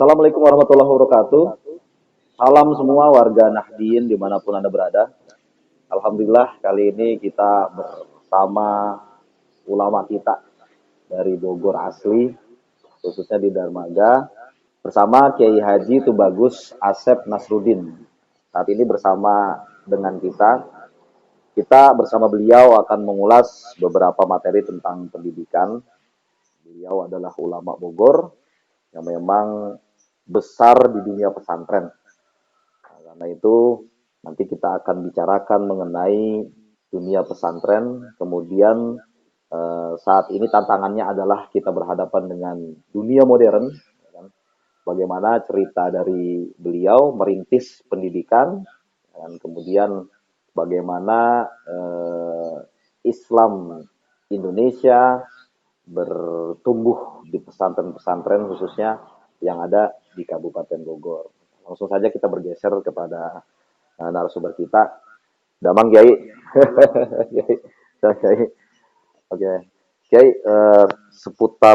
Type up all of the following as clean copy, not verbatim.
Assalamualaikum warahmatullahi wabarakatuh. Salam semua warga Nahdien dimanapun Anda berada. Alhamdulillah kali ini kita bersama ulama kita dari Bogor asli, khususnya di Darmaga, bersama Kiai Haji Tubagus Asep Nasruddin. Saat ini bersama dengan kita bersama beliau akan mengulas beberapa materi tentang pendidikan. Beliau adalah ulama Bogor yang memang besar di dunia pesantren. Nah, karena itu nanti kita akan bicarakan mengenai dunia pesantren. Kemudian saat ini tantangannya adalah kita berhadapan dengan dunia modern. Bagaimana cerita dari beliau merintis pendidikan dan kemudian bagaimana Islam Indonesia bertumbuh di pesantren-pesantren khususnya yang ada di Kabupaten Bogor. Langsung saja kita bergeser kepada narasumber kita. Damang Kiai. Kiai. Oke. Kiai, seputar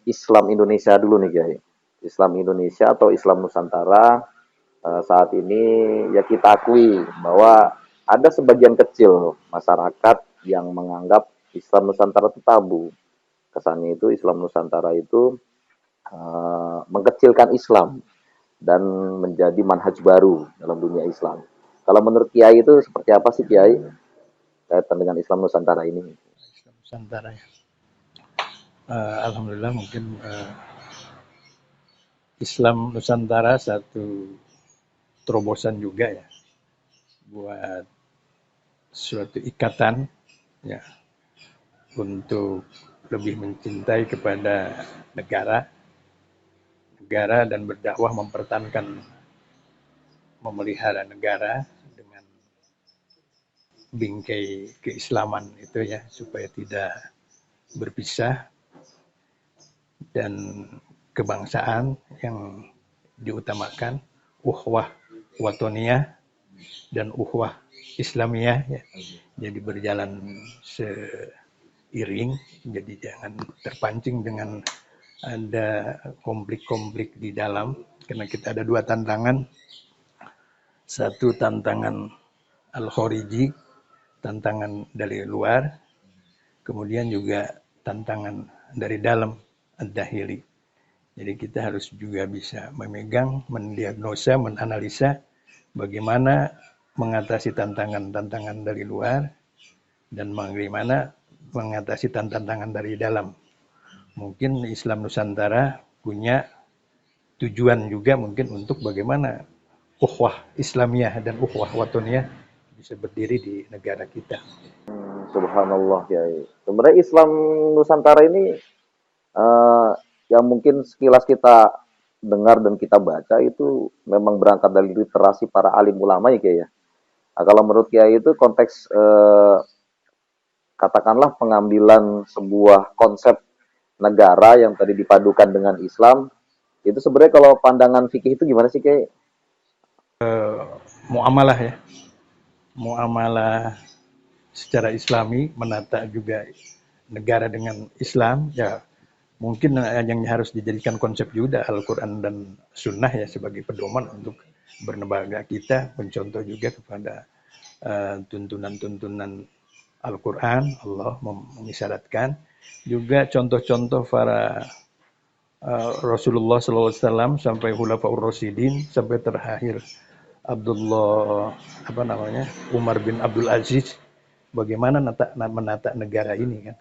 Islam Indonesia dulu nih Kiai. Islam Indonesia atau Islam Nusantara saat ini ya kita akui bahwa ada sebagian kecil masyarakat yang menganggap Islam Nusantara itu tabu. Kesannya itu Islam Nusantara itu mengkecilkan Islam dan menjadi manhaj baru dalam dunia Islam. Kalau menurut Kiai itu seperti apa sih Kiai kaitan dengan Islam Nusantara ini? Islam Nusantara ya. Alhamdulillah mungkin Islam Nusantara satu terobosan juga ya buat suatu ikatan ya untuk lebih mencintai kepada negara dan berdakwah mempertahankan memelihara negara dengan bingkai keislaman itu ya supaya tidak berpisah dan kebangsaan yang diutamakan uhwah watoniyah dan uhwah islamiyah ya. Jadi berjalan seiring, jadi jangan terpancing dengan ada konflik-konflik di dalam, karena kita ada dua tantangan. Satu tantangan al-khariji, tantangan dari luar, kemudian juga tantangan dari dalam ad-dahili. Jadi kita harus juga bisa memegang, mendiagnosa, menganalisa bagaimana mengatasi tantangan-tantangan dari luar dan bagaimana mengatasi tantangan dari dalam. Mungkin Islam Nusantara punya tujuan juga mungkin untuk bagaimana ukhuwah Islamiyah dan ukhuwah watoniyah bisa berdiri di negara kita. Subhanallah ya. Sebenarnya Islam Nusantara ini eh, yang mungkin sekilas kita dengar dan kita baca itu memang berangkat dari literasi para alim ulama ya Kiai ya. Nah, kalau menurut Kiai itu konteks katakanlah pengambilan sebuah konsep negara yang tadi dipadukan dengan Islam itu sebenarnya kalau pandangan fikih itu gimana sih Kiai? Muamalah ya, muamalah secara Islami, menata juga negara dengan Islam ya. Mungkin yang harus dijadikan konsep juga Al-Quran dan Sunnah ya sebagai pedoman untuk bernegara kita, mencontoh juga kepada tuntunan-tuntunan Al-Quran. Allah mengisyaratkan juga contoh-contoh para Rasulullah SAW sampai Khulafaur Rasyidin sampai terakhir Abdullah Umar bin Abdul Aziz, bagaimana menata negara ini kan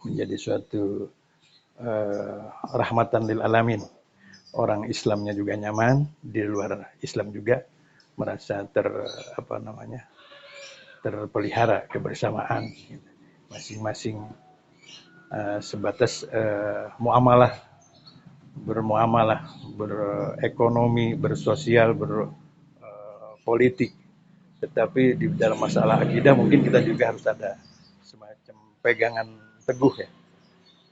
menjadi suatu rahmatan lil alamin. Orang Islamnya juga nyaman, di luar Islam juga merasa terpelihara kebersamaan. Masing-masing sebatas muamalah, bermuamalah, berekonomi, bersosial, berpolitik. Tetapi di dalam masalah akidah mungkin kita juga harus ada semacam pegangan teguh ya.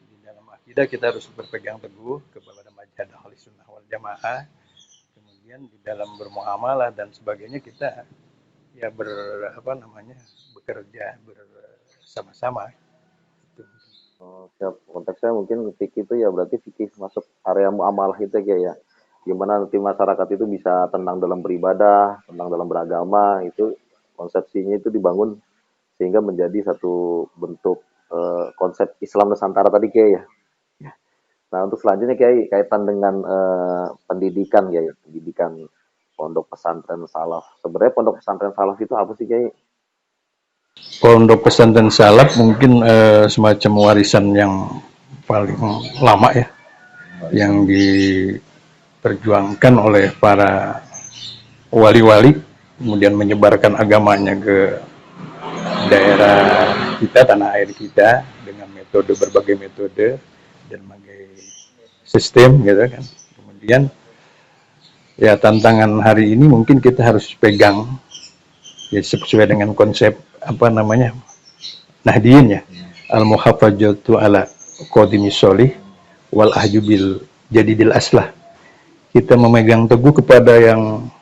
Di dalam akidah kita harus berpegang teguh kepada mazhab Ahlus Sunnah wal Jamaah. Kemudian di dalam bermuamalah dan sebagainya kita ya bekerja bersama-sama. Oh, siap. Konteksnya mungkin fikih itu ya berarti fikih masuk area muamalah itu ya. Gimana nanti masyarakat itu bisa tenang dalam beribadah, tenang dalam beragama, itu konsepsinya itu dibangun sehingga menjadi satu bentuk konsep Islam Nusantara tadi Kiai ya. Nah untuk selanjutnya Kiai kaitan dengan pendidikan Kiai, pendidikan pondok pesantren salaf. Sebenarnya pondok pesantren salaf itu apa sih Kiai? Pondok pesantren salaf mungkin semacam warisan yang paling lama ya, yang diperjuangkan oleh para wali-wali, kemudian menyebarkan agamanya ke daerah kita, tanah air kita, dengan metode, berbagai metode dan berbagai sistem gitu kan. Kemudian ya tantangan hari ini mungkin kita harus pegang ya sesuai dengan konsep apa namanya Nahdiyin ya, al muhafazatu ala qadimi sholih wal ahjubil jadidil aslah. Kita memegang teguh kepada yang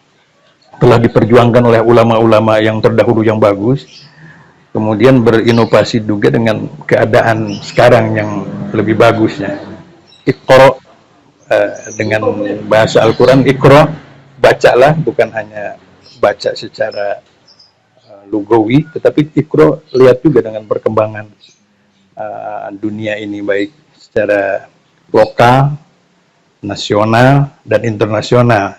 telah diperjuangkan oleh ulama-ulama yang terdahulu yang bagus, kemudian berinovasi juga dengan keadaan sekarang yang lebih bagusnya. Iqra, dengan bahasa Al-Quran, Iqra, bacalah, bukan hanya baca secara lugawi, tetapi Iqra, lihat juga dengan perkembangan dunia ini, baik secara lokal, nasional, dan internasional,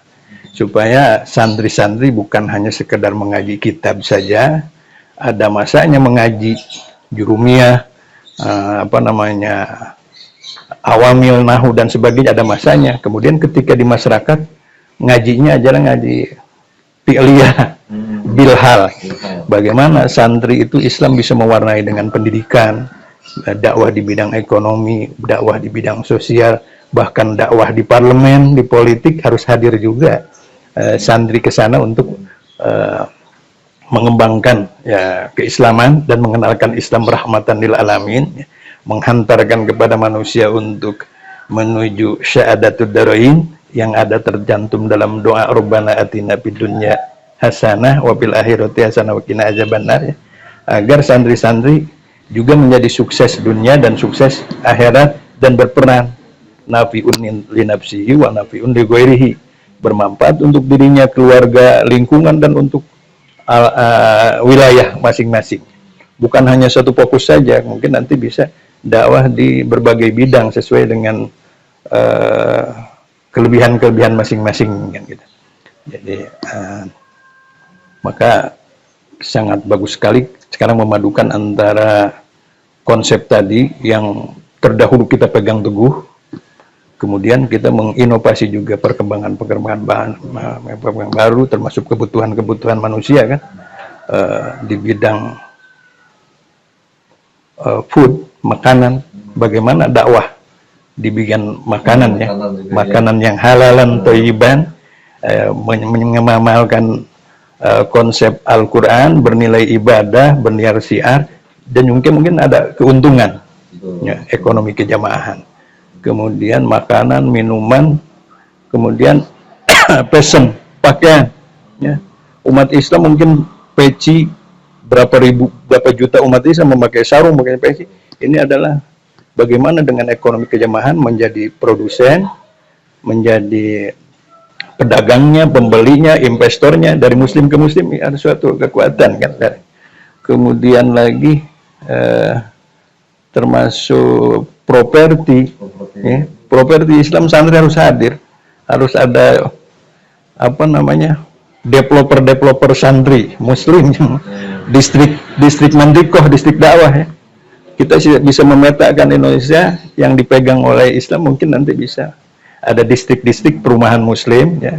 supaya santri-santri bukan hanya sekedar mengaji kitab saja, ada masanya mengaji jurumiyah, apa namanya, awamil nahu dan sebagainya, ada masanya. Kemudian ketika di masyarakat ngajinya adalah ngaji fi'liyah, bilhal. Bagaimana santri itu Islam bisa mewarnai dengan pendidikan, dakwah di bidang ekonomi, dakwah di bidang sosial, bahkan dakwah di parlemen, di politik harus hadir juga santri ke sana untuk mengembangkan ya keislaman dan mengenalkan Islam rahmatan lil alamin, menghantarkan kepada manusia untuk menuju syahadatud darain yang ada tercantum dalam doa Rabbana atina fid dunya hasanah wa fil akhirati hasanah wa qina adzabannar, ya, agar santri-santri juga menjadi sukses dunia dan sukses akhirat dan berperan nafi'un li nafsihi wa nafi'un li ghairihi, bermanfaat untuk dirinya, keluarga, lingkungan, dan untuk wilayah masing-masing. Bukan hanya satu fokus saja, mungkin nanti bisa dakwah di berbagai bidang sesuai dengan kelebihan-kelebihan masing-masing kan gitu. Jadi maka sangat bagus sekali sekarang memadukan antara konsep tadi yang terdahulu kita pegang teguh, kemudian kita menginovasi juga perkembangan-perkembangan baru, termasuk kebutuhan-kebutuhan manusia kan, di bidang food, makanan, bagaimana dakwah di bidang makanan ya, makanan yang halalan thayyiban, mengamalkan konsep Al-Quran, bernilai ibadah, bernilai syiar, dan mungkin ada keuntungan ya, ekonomi kejamaahan. Kemudian makanan, minuman, kemudian fashion, pakaian ya. Umat Islam mungkin peci, berapa juta umat Islam memakai sarung, memakai peci. Ini adalah bagaimana dengan ekonomi kejamaahan menjadi produsen, menjadi pedagangnya, pembelinya, investornya dari muslim ke muslim, ada suatu kekuatan kan. Kemudian lagi termasuk properti, ya. Properti Islam santri harus hadir, harus ada apa namanya developer santri muslim, distrik mandikoh, distrik dakwah ya. Kita bisa memetakan Indonesia yang dipegang oleh Islam, mungkin nanti bisa ada distrik-distrik perumahan muslim ya,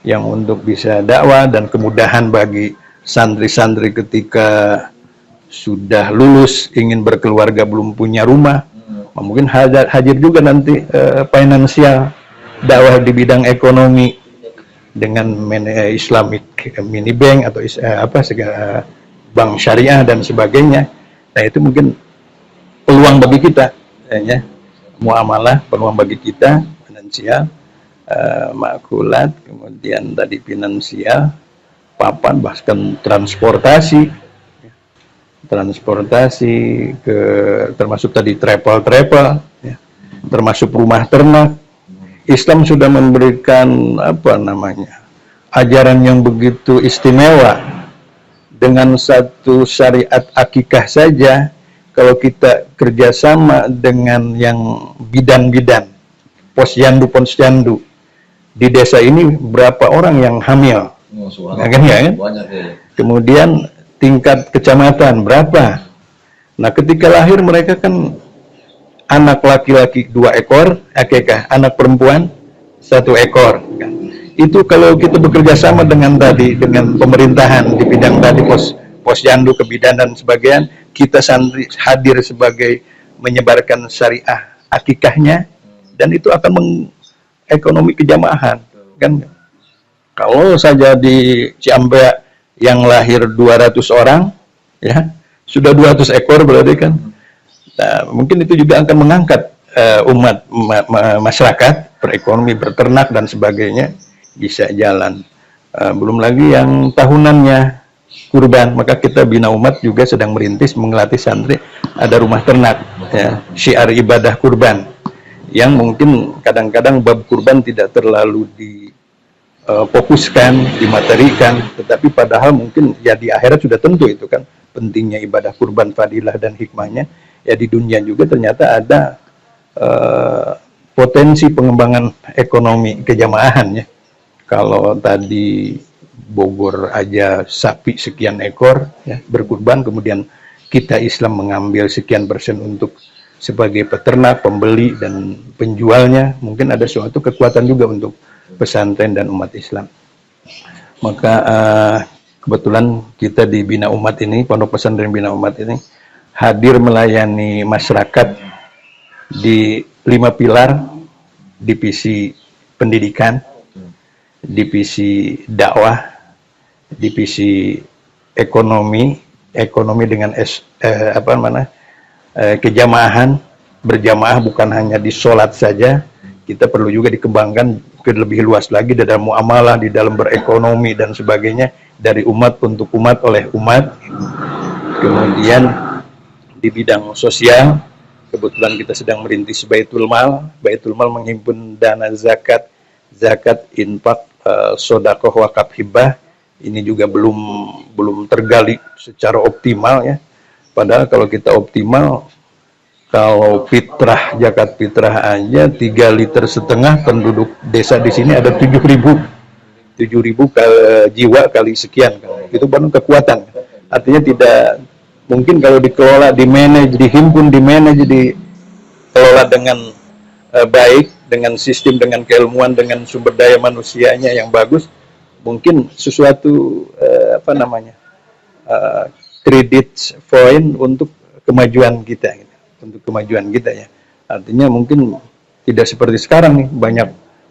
yang untuk bisa dakwah dan kemudahan bagi santri-santri ketika sudah lulus ingin berkeluarga belum punya rumah, mungkin hadir juga nanti finansial, dakwah di bidang ekonomi dengan Islamic mini bank atau segala bank syariah dan sebagainya. Nah itu mungkin peluang bagi kita ya, muamalah, peluang bagi kita finansial, makulat, kemudian tadi finansial, papan, bahkan transportasi transportasi, termasuk tadi travel, ya, termasuk rumah ternak. Islam sudah memberikan apa namanya ajaran yang begitu istimewa. Dengan satu syariat akikah saja, kalau kita kerjasama dengan yang bidan-bidan, posyandu di desa ini berapa orang yang hamil, kan ya kan? Kemudian tingkat kecamatan berapa? Nah, ketika lahir mereka kan anak laki-laki 2 ekor akikah, anak perempuan 1 ekor. Itu kalau kita bekerja sama dengan pemerintahan di bidang tadi, posyandu, kebidanan dan sebagainya, kita santri hadir sebagai menyebarkan syariah akikahnya, dan itu akan mengekonomi kejamaahan, kan? Kalau saja di Ciampea yang lahir 200 orang, ya sudah 200 ekor berarti kan. Nah, mungkin itu juga akan mengangkat masyarakat, perekonomi, berternak dan sebagainya bisa jalan. Belum lagi yang tahunannya kurban, maka kita Bina Umat juga sedang merintis mengelatih santri ada rumah ternak, ya, syiar ibadah kurban, yang mungkin kadang-kadang bab kurban tidak terlalu difokuskan, dimaterikan, tetapi padahal mungkin ya di akhirat sudah tentu itu kan pentingnya ibadah kurban, fadilah dan hikmahnya. Ya di dunia juga ternyata ada potensi pengembangan ekonomi kejamaahan, ya. Kalau tadi Bogor aja sapi sekian ekor, ya, berkurban, kemudian kita Islam mengambil sekian persen untuk sebagai peternak, pembeli dan penjualnya, mungkin ada suatu kekuatan juga untuk pesantren dan umat Islam. Maka kebetulan kita di Bina Umat ini, Pondok Pesantren Bina Umat ini hadir melayani masyarakat di 5 pilar: divisi pendidikan, divisi dakwah, divisi ekonomi dengan kejamaahan, berjamaah bukan hanya di sholat saja, kita perlu juga dikembangkan ke lebih luas lagi di dalam muamalah, di dalam berekonomi dan sebagainya, dari umat untuk umat, oleh umat. Kemudian di bidang sosial, kebetulan kita sedang merintis Baitul Mal menghimpun dana zakat, infak, sedekah, wakaf, hibah. Ini juga belum tergali secara optimal, ya. Padahal kalau kita optimal, kalau fitrah, zakat fitrah aja 3,5 liter penduduk desa di sini ada 7.000 jiwa kali sekian, kan. Itu baru kekuatan. Artinya tidak mungkin kalau dikelola, dihimpun, dikelola dengan baik, dengan sistem, dengan keilmuan, dengan sumber daya manusianya yang bagus, mungkin sesuatu kredit point untuk kemajuan kita, ya. Artinya mungkin tidak seperti sekarang nih, banyak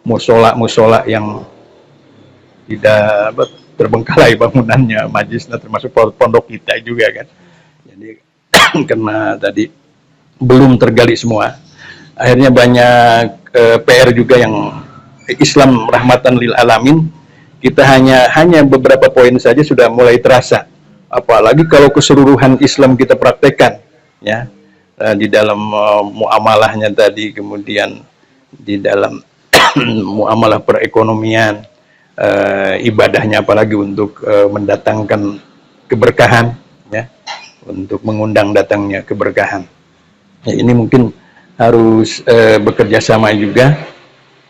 musola yang tidak terbengkalai bangunannya, majlisnya, termasuk pondok kita juga, kan. Jadi karena tadi belum tergali semua, akhirnya banyak PR juga yang Islam rahmatan lil alamin. Kita hanya beberapa poin saja sudah mulai terasa, apalagi kalau keseluruhan Islam kita praktekkan, ya, di dalam muamalahnya tadi, kemudian di dalam muamalah perekonomian, ibadahnya apalagi untuk mendatangkan keberkahan, ya, untuk mengundang datangnya keberkahan. Ya, ini mungkin harus bekerja sama juga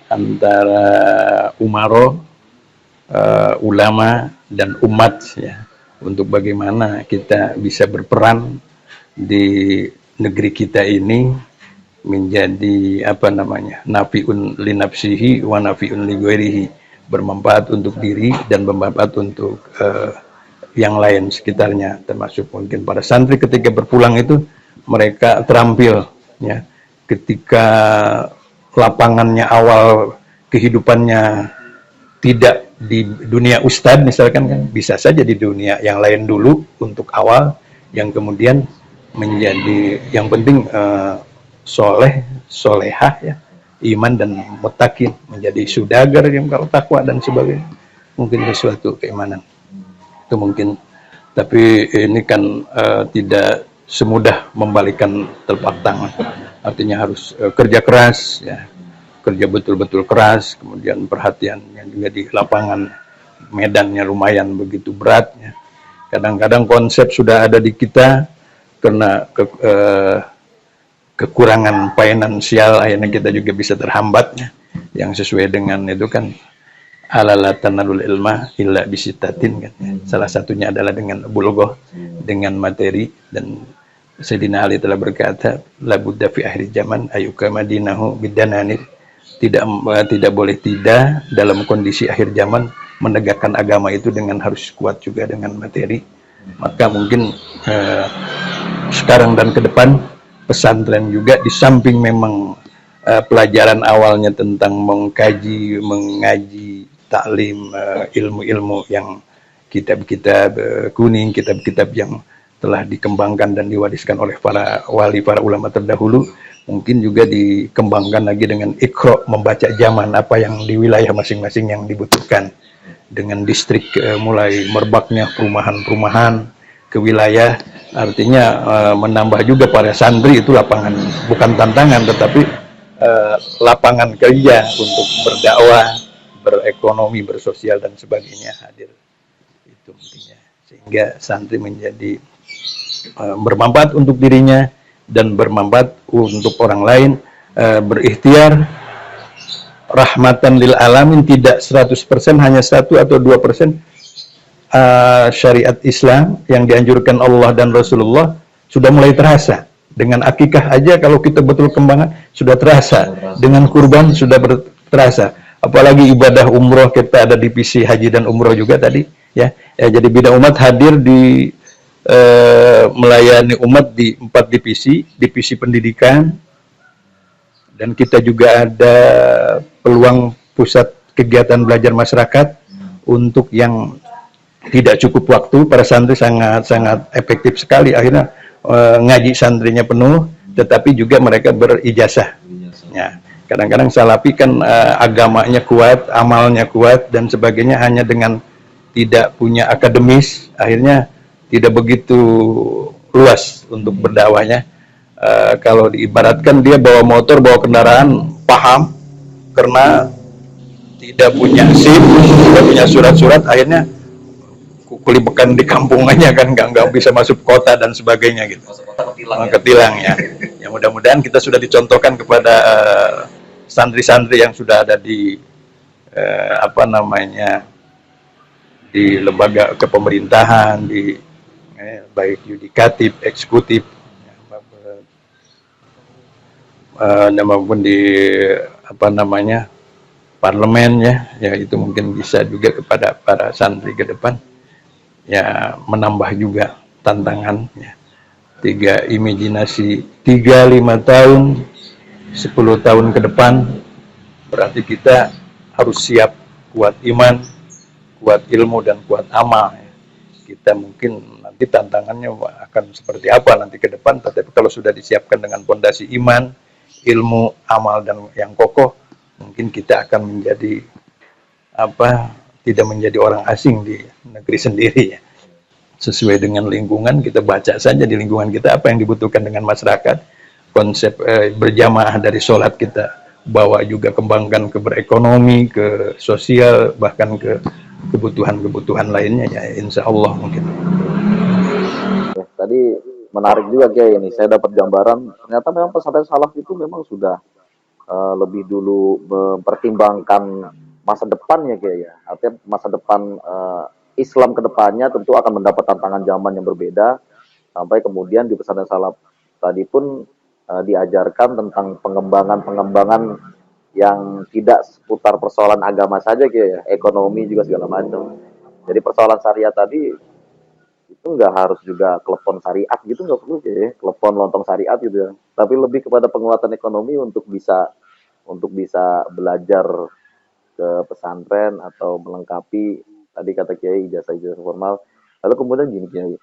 antara umaro, ulama dan umat, ya, untuk bagaimana kita bisa berperan di negeri kita ini menjadi nafiun li nafsihi wa nafiun li ghairihi, bermanfaat untuk diri dan bermanfaat untuk yang lain sekitarnya, termasuk mungkin para santri ketika berpulang itu mereka terampil, ya, ketika lapangannya awal kehidupannya tidak di dunia ustadz misalkan, kan, bisa saja di dunia yang lain dulu untuk awal, yang kemudian menjadi yang penting solehah, ya, iman dan muttaqin, menjadi sudagar yang kalau takwa dan sebagainya, mungkin sesuatu keimanan. Itu mungkin Tapi ini kan tidak semudah membalikan telapak tangan. Artinya harus kerja keras, ya, kerja betul-betul keras, kemudian perhatiannya juga di lapangan, medannya lumayan begitu berat. Ya. Kadang-kadang konsep sudah ada di kita, karena kekurangan finansial akhirnya kita juga bisa terhambat, ya. Yang sesuai dengan itu kan alala tanalul ilma illa bisitatin kan. Salah satunya adalah dengan bulughah, dengan materi. Dan Sayyidina Ali telah berkata, la budda fi akhir zaman ayyuka madinahu bidananir. Tidak boleh tidak dalam kondisi akhir zaman menegakkan agama itu dengan harus kuat juga dengan materi. Maka mungkin sekarang dan ke depan pesantren juga, di samping memang pelajaran awalnya tentang mengkaji, mengaji, taklim, ilmu-ilmu yang kitab-kitab kuning, kitab-kitab yang telah dikembangkan dan diwariskan oleh para wali, para ulama terdahulu, mungkin juga dikembangkan lagi dengan Iqra, membaca zaman, apa yang di wilayah masing-masing yang dibutuhkan, dengan distrik mulai merebaknya perumahan-perumahan ke wilayah. Artinya menambah juga para santri itu lapangan, bukan tantangan tetapi lapangan kerja untuk berdakwah, berekonomi, bersosial dan sebagainya hadir. Itu intinya, sehingga santri menjadi bermanfaat untuk dirinya dan bermanfaat untuk orang lain, berikhtiar rahmatan lil alamin, tidak 100%, hanya 1 atau 2%. Syariat Islam yang dianjurkan Allah dan Rasulullah sudah mulai terasa. Dengan akikah aja kalau kita betul kembangan sudah terasa, dengan kurban sudah terasa. Apalagi ibadah umroh, kita ada divisi haji dan umroh juga tadi, ya. Jadi bidang umat hadir di melayani umat di 4 divisi, divisi pendidikan, dan kita juga ada peluang pusat kegiatan belajar masyarakat untuk yang tidak cukup waktu. Para santri sangat efektif sekali, akhirnya ngaji santrinya penuh, tetapi juga mereka berijazah. Ya, kadang-kadang salafi kan agamanya kuat, amalnya kuat dan sebagainya, hanya dengan tidak punya akademis, akhirnya tidak begitu luas untuk berdakwahnya. Kalau diibaratkan dia bawa motor, bawa kendaraan, paham, karena tidak punya SIM, tidak punya surat-surat, akhirnya kulibekan di kampung aja kan, nggak bisa masuk kota dan sebagainya gitu. Ketilang ya. Ya mudah-mudahan kita sudah dicontohkan kepada santri-santri yang sudah ada di apa namanya, di lembaga kepemerintahan, di baik yudikatif, eksekutif, maupun di apa namanya parlemen, ya itu mungkin bisa juga kepada para santri ke depan, ya menambah juga tantangan, ya. 3 imajinasi 3-5 tahun 10 tahun ke depan, berarti kita harus siap, kuat iman, kuat ilmu dan kuat amal, ya. Kita mungkin nanti tantangannya akan seperti apa nanti ke depan, tetapi kalau sudah disiapkan dengan fondasi iman, ilmu, amal dan yang kokoh, mungkin kita akan menjadi tidak menjadi orang asing di negeri sendiri, ya. Sesuai dengan lingkungan, kita baca saja di lingkungan kita apa yang dibutuhkan dengan masyarakat. Konsep berjamaah dari sholat kita bawa juga, kembangkan ke berekonomi, ke sosial, bahkan ke kebutuhan-kebutuhan lainnya, ya insya Allah mungkin. Ya, tadi menarik juga Kiai ini. Saya dapat gambaran ternyata memang pesantren salaf itu memang sudah lebih dulu mempertimbangkan masa depannya Kiai ya. Artinya masa depan Islam ke depannya tentu akan mendapat tantangan zaman yang berbeda, sampai kemudian di pesantren salaf tadi pun diajarkan tentang pengembangan-pengembangan yang tidak seputar persoalan agama saja Kiai ya, ekonomi juga segala macam. Jadi persoalan syariat tadi itu nggak harus juga klepon syariat gitu, nggak perlu ya, klepon lontong syariat gitu ya, tapi lebih kepada penguatan ekonomi untuk bisa belajar ke pesantren atau melengkapi tadi kata Kiai ijazah-ijazah formal. Lalu kemudian gini Kiai,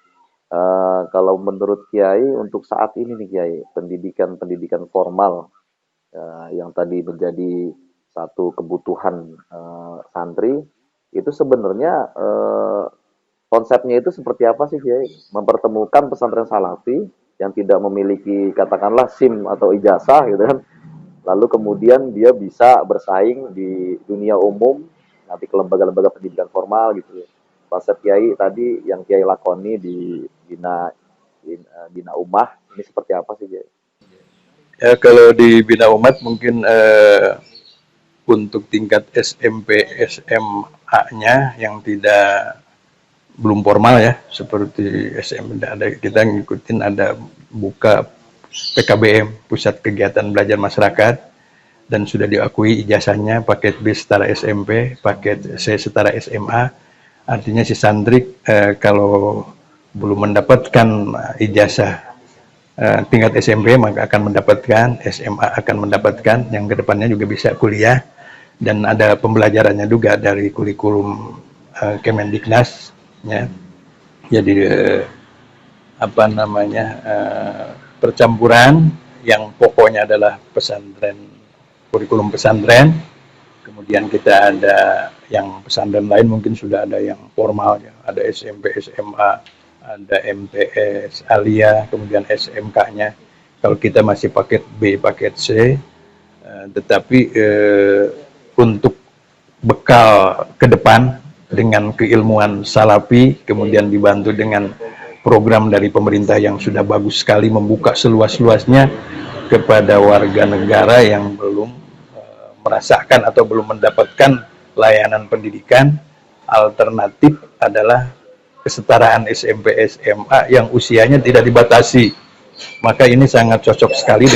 kalau menurut Kiai untuk saat ini nih Kiai, pendidikan formal yang tadi menjadi satu kebutuhan santri itu sebenarnya konsepnya itu seperti apa sih, Kiai? Mempertemukan pesantren salafi yang tidak memiliki katakanlah SIM atau ijazah gitu kan. Lalu kemudian dia bisa bersaing di dunia umum, nanti ke lembaga-lembaga pendidikan formal gitu. Konsep Kiai tadi yang Kiai lakoni di Bina Ummah ini seperti apa sih, Kiai? Ya, kalau di Bina Umat mungkin untuk tingkat SMP, SMA-nya yang belum formal ya, seperti SM ada, kita ngikutin ada buka PKBM, Pusat Kegiatan Belajar Masyarakat, dan sudah diakui ijazahnya paket B setara SMP, paket C setara SMA. Artinya si santri kalau belum mendapatkan ijazah tingkat SMP maka akan mendapatkan, SMA akan mendapatkan, yang kedepannya juga bisa kuliah, dan ada pembelajarannya juga dari kurikulum Kemendiknas ya. Jadi percampuran yang pokoknya adalah pesantren, kurikulum pesantren. Kemudian kita ada yang pesantren lain mungkin sudah ada yang formalnya, ada SMP, SMA, ada MTS, Alia, kemudian SMK-nya. Kalau kita masih paket B, paket C, tetapi untuk bekal ke depan dengan keilmuan salafi, kemudian dibantu dengan program dari pemerintah yang sudah bagus sekali membuka seluas-luasnya kepada warga negara yang belum merasakan atau belum mendapatkan layanan pendidikan. Alternatif adalah kesetaraan SMP SMA yang usianya tidak dibatasi. Maka ini sangat cocok sekali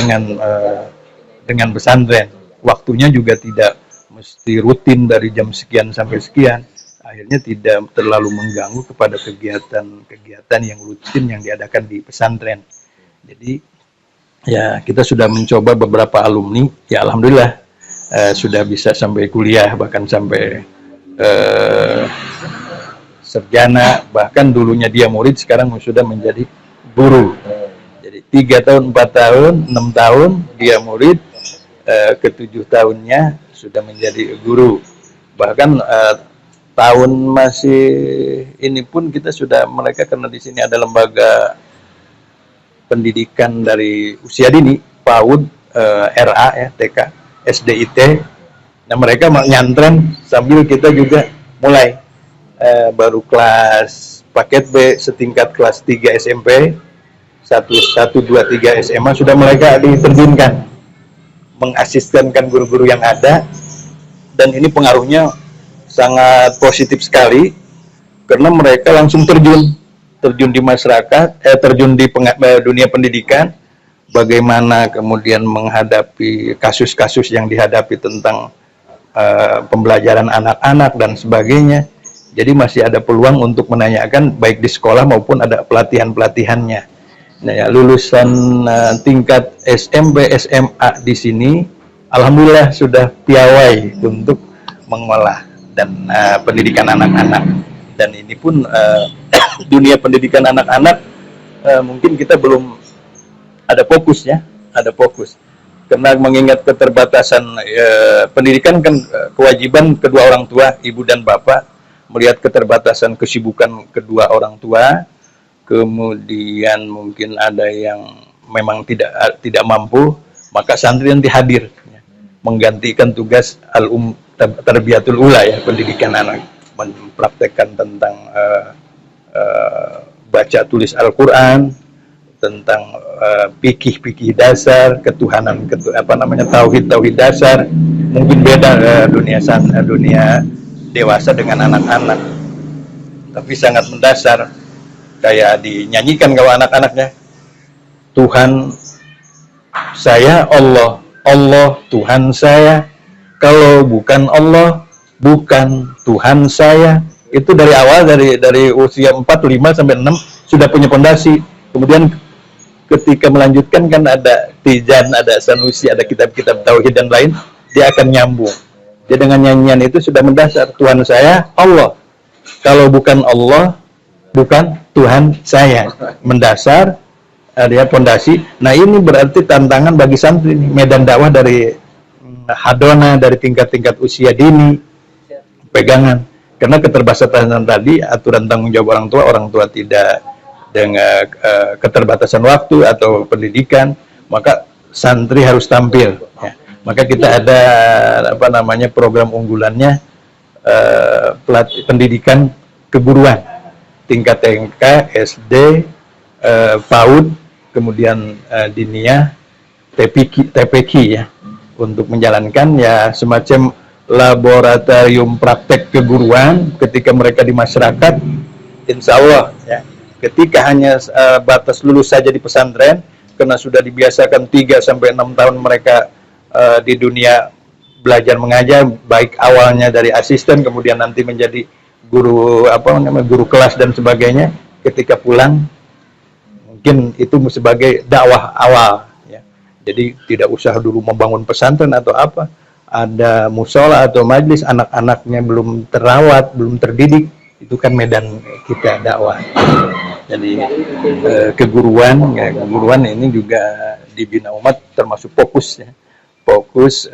dengan pesantren. Waktunya juga tidak mesti rutin dari jam sekian sampai sekian. Akhirnya tidak terlalu mengganggu kepada kegiatan-kegiatan yang rutin yang diadakan di pesantren. Jadi ya kita sudah mencoba beberapa alumni, ya alhamdulillah sudah bisa sampai kuliah, bahkan sampai sarjana, bahkan dulunya dia murid sekarang sudah menjadi guru. Jadi 3 tahun, 4 tahun, 6 tahun dia murid, ke-7 tahunnya sudah menjadi guru. Bahkan tahun masih ini pun kita sudah, mereka karena di sini ada lembaga pendidikan dari usia dini, PAUD, RA ya, TK, SDIT. Nah mereka nyantren sambil kita juga mulai baru kelas paket B setingkat kelas 3 SMP, 1, 2, 3 SMA sudah mereka diterjunkan mengasisten guru-guru yang ada, dan ini pengaruhnya sangat positif sekali karena mereka langsung terjun di masyarakat, terjun di dunia pendidikan, bagaimana kemudian menghadapi kasus-kasus yang dihadapi tentang pembelajaran anak-anak dan sebagainya. Jadi masih ada peluang untuk menanyakan baik di sekolah maupun ada pelatihan-pelatihannya. Nah ya, lulusan tingkat SMP, SMA di sini alhamdulillah sudah piawai untuk mengolah dan pendidikan anak-anak. Dan ini pun dunia pendidikan anak-anak mungkin kita belum ada fokus ya, ada fokus. Karena mengingat keterbatasan pendidikan kan kewajiban kedua orang tua, ibu dan bapak, melihat keterbatasan kesibukan kedua orang tua, kemudian mungkin ada yang memang tidak mampu, maka santri nanti hadir ya, menggantikan tugas tarbiyatul ula ya, pendidikan anak, mempraktekkan tentang baca tulis Al-Quran, tentang fikih dasar, ketuhanan, tauhid dasar. Mungkin beda dunia dewasa dengan anak-anak, tapi sangat mendasar. Kayak dinyanyikan kalau anak-anaknya, Tuhan saya Allah, Allah Tuhan saya, kalau bukan Allah bukan Tuhan saya. Itu dari awal, dari usia 4, 5 sampai 6 sudah punya fondasi. Kemudian ketika melanjutkan kan ada Tijan, ada Sanusi, ada kitab-kitab tauhid dan lain, dia akan nyambung. Dia dengan nyanyian itu sudah mendasar, Tuhan saya Allah, kalau bukan Allah bukan Tuhan saya. Mendasar, dia fondasi. Nah ini berarti tantangan bagi santri, medan dakwah dari hadona, dari tingkat-tingkat usia dini, pegangan. Karena keterbatasan tadi, aturan tanggung jawab orang tua tidak dengan keterbatasan waktu atau pendidikan, maka santri harus tampil. Ya. Maka kita ada apa namanya program unggulannya, pendidikan keguruan tingkat TK, SD, PAUD, kemudian diniyah, TPQ ya, untuk menjalankan ya semacam laboratorium praktek keguruan ketika mereka di masyarakat. Insya Allah ya, ketika hanya batas lulus saja di pesantren, karena sudah dibiasakan 3 sampai 6 tahun mereka di dunia belajar mengajar, baik awalnya dari asisten, kemudian nanti menjadi guru guru kelas dan sebagainya. Ketika pulang mungkin itu sebagai dakwah awal ya. Jadi tidak usah dulu membangun pesantren atau apa, ada musola atau majlis, anak-anaknya belum terawat, belum terdidik, itu kan medan kita dakwah. Jadi keguruan ini juga dibina umat termasuk fokus ya. Fokus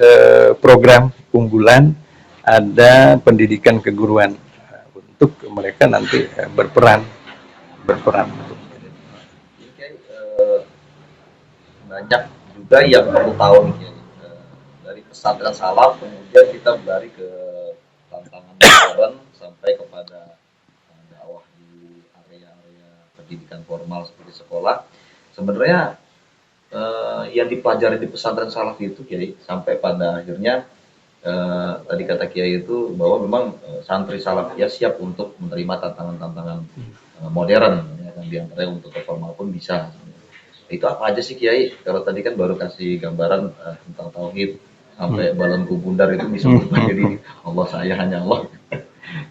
program unggulan ada pendidikan keguruan untuk mereka nanti berperan. Banyak juga yang perlu tahu nih, dari pesantren salaf kemudian kita berlari ke tantangan modern sampai kepada dakwah di area-area pendidikan formal seperti sekolah. Sebenarnya yang dipelajari di pesantren salaf itu Kiai, sampai pada akhirnya tadi kata Kiai itu bahwa memang santri salafiyah siap untuk menerima tantangan-tantangan modern ya, kan, diantaranya untuk formal pun bisa. Itu apa aja sih Kiai? Kalau tadi kan baru kasih gambaran tentang tauhid, sampai balonku bundar itu disebut jadi Allah saya hanya Allah.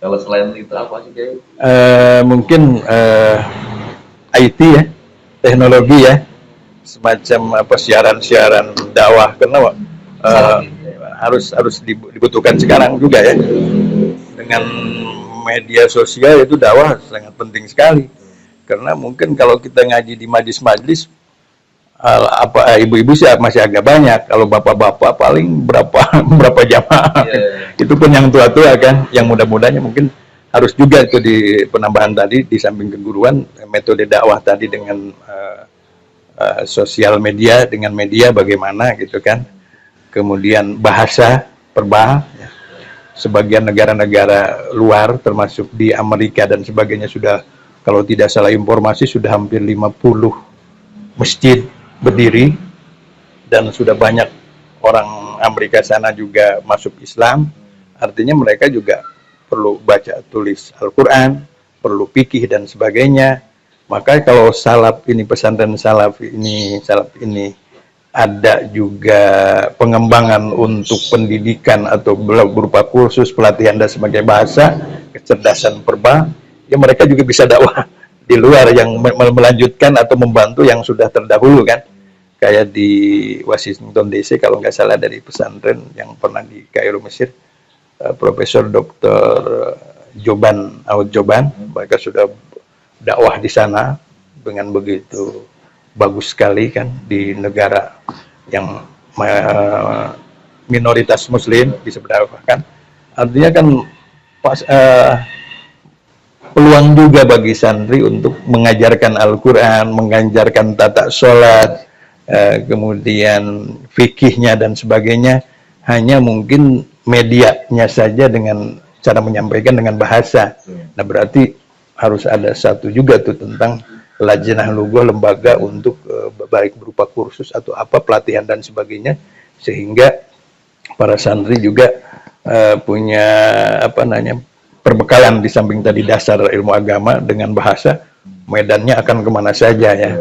Kalau selain itu apa sih Kiai? Mungkin IT ya, teknologi ya, semacam siaran dakwah, karena harus dibutuhkan sekarang juga ya. Dengan media sosial itu dakwah sangat penting sekali. Karena mungkin kalau kita ngaji di majlis-majlis, ibu-ibu sih masih agak banyak, kalau bapak-bapak paling berapa jamaah. Itu pun yang tua-tua kan, yang muda-mudanya mungkin harus juga itu di penambahan tadi, di samping keguruan, metode dakwah tadi dengan sosial media, dengan media bagaimana gitu kan. Kemudian bahasa perbah ya. Sebagian negara-negara luar termasuk di Amerika dan sebagainya sudah, kalau tidak salah informasi, sudah hampir 50 masjid berdiri, dan sudah banyak orang Amerika sana juga masuk Islam. Artinya mereka juga perlu baca tulis Al-Quran, perlu fikih dan sebagainya. Maka kalau pesantren salaf ini ada juga pengembangan untuk pendidikan atau berupa kursus pelatihan dan sebagai bahasa, kecerdasan perbah, ya mereka juga bisa dakwah di luar yang melanjutkan atau membantu yang sudah terdahulu kan. Kayak di Washington DC kalau nggak salah, dari pesantren yang pernah di Kairo Mesir, Profesor Dr. Joban, mereka sudah dakwah di sana dengan begitu bagus sekali kan, di negara yang minoritas muslim bisa berdakwahkan. Artinya kan peluang juga bagi santri untuk mengajarkan Al-Quran, mengajarkan tata sholat, kemudian fikihnya dan sebagainya. Hanya mungkin medianya saja dengan cara menyampaikan dengan bahasa. Nah berarti harus ada satu juga tuh tentang lajnah lughah, lembaga untuk baik berupa kursus atau apa, pelatihan dan sebagainya, sehingga para santri juga punya perbekalan di samping tadi dasar ilmu agama dengan bahasa. Medannya akan kemana saja ya,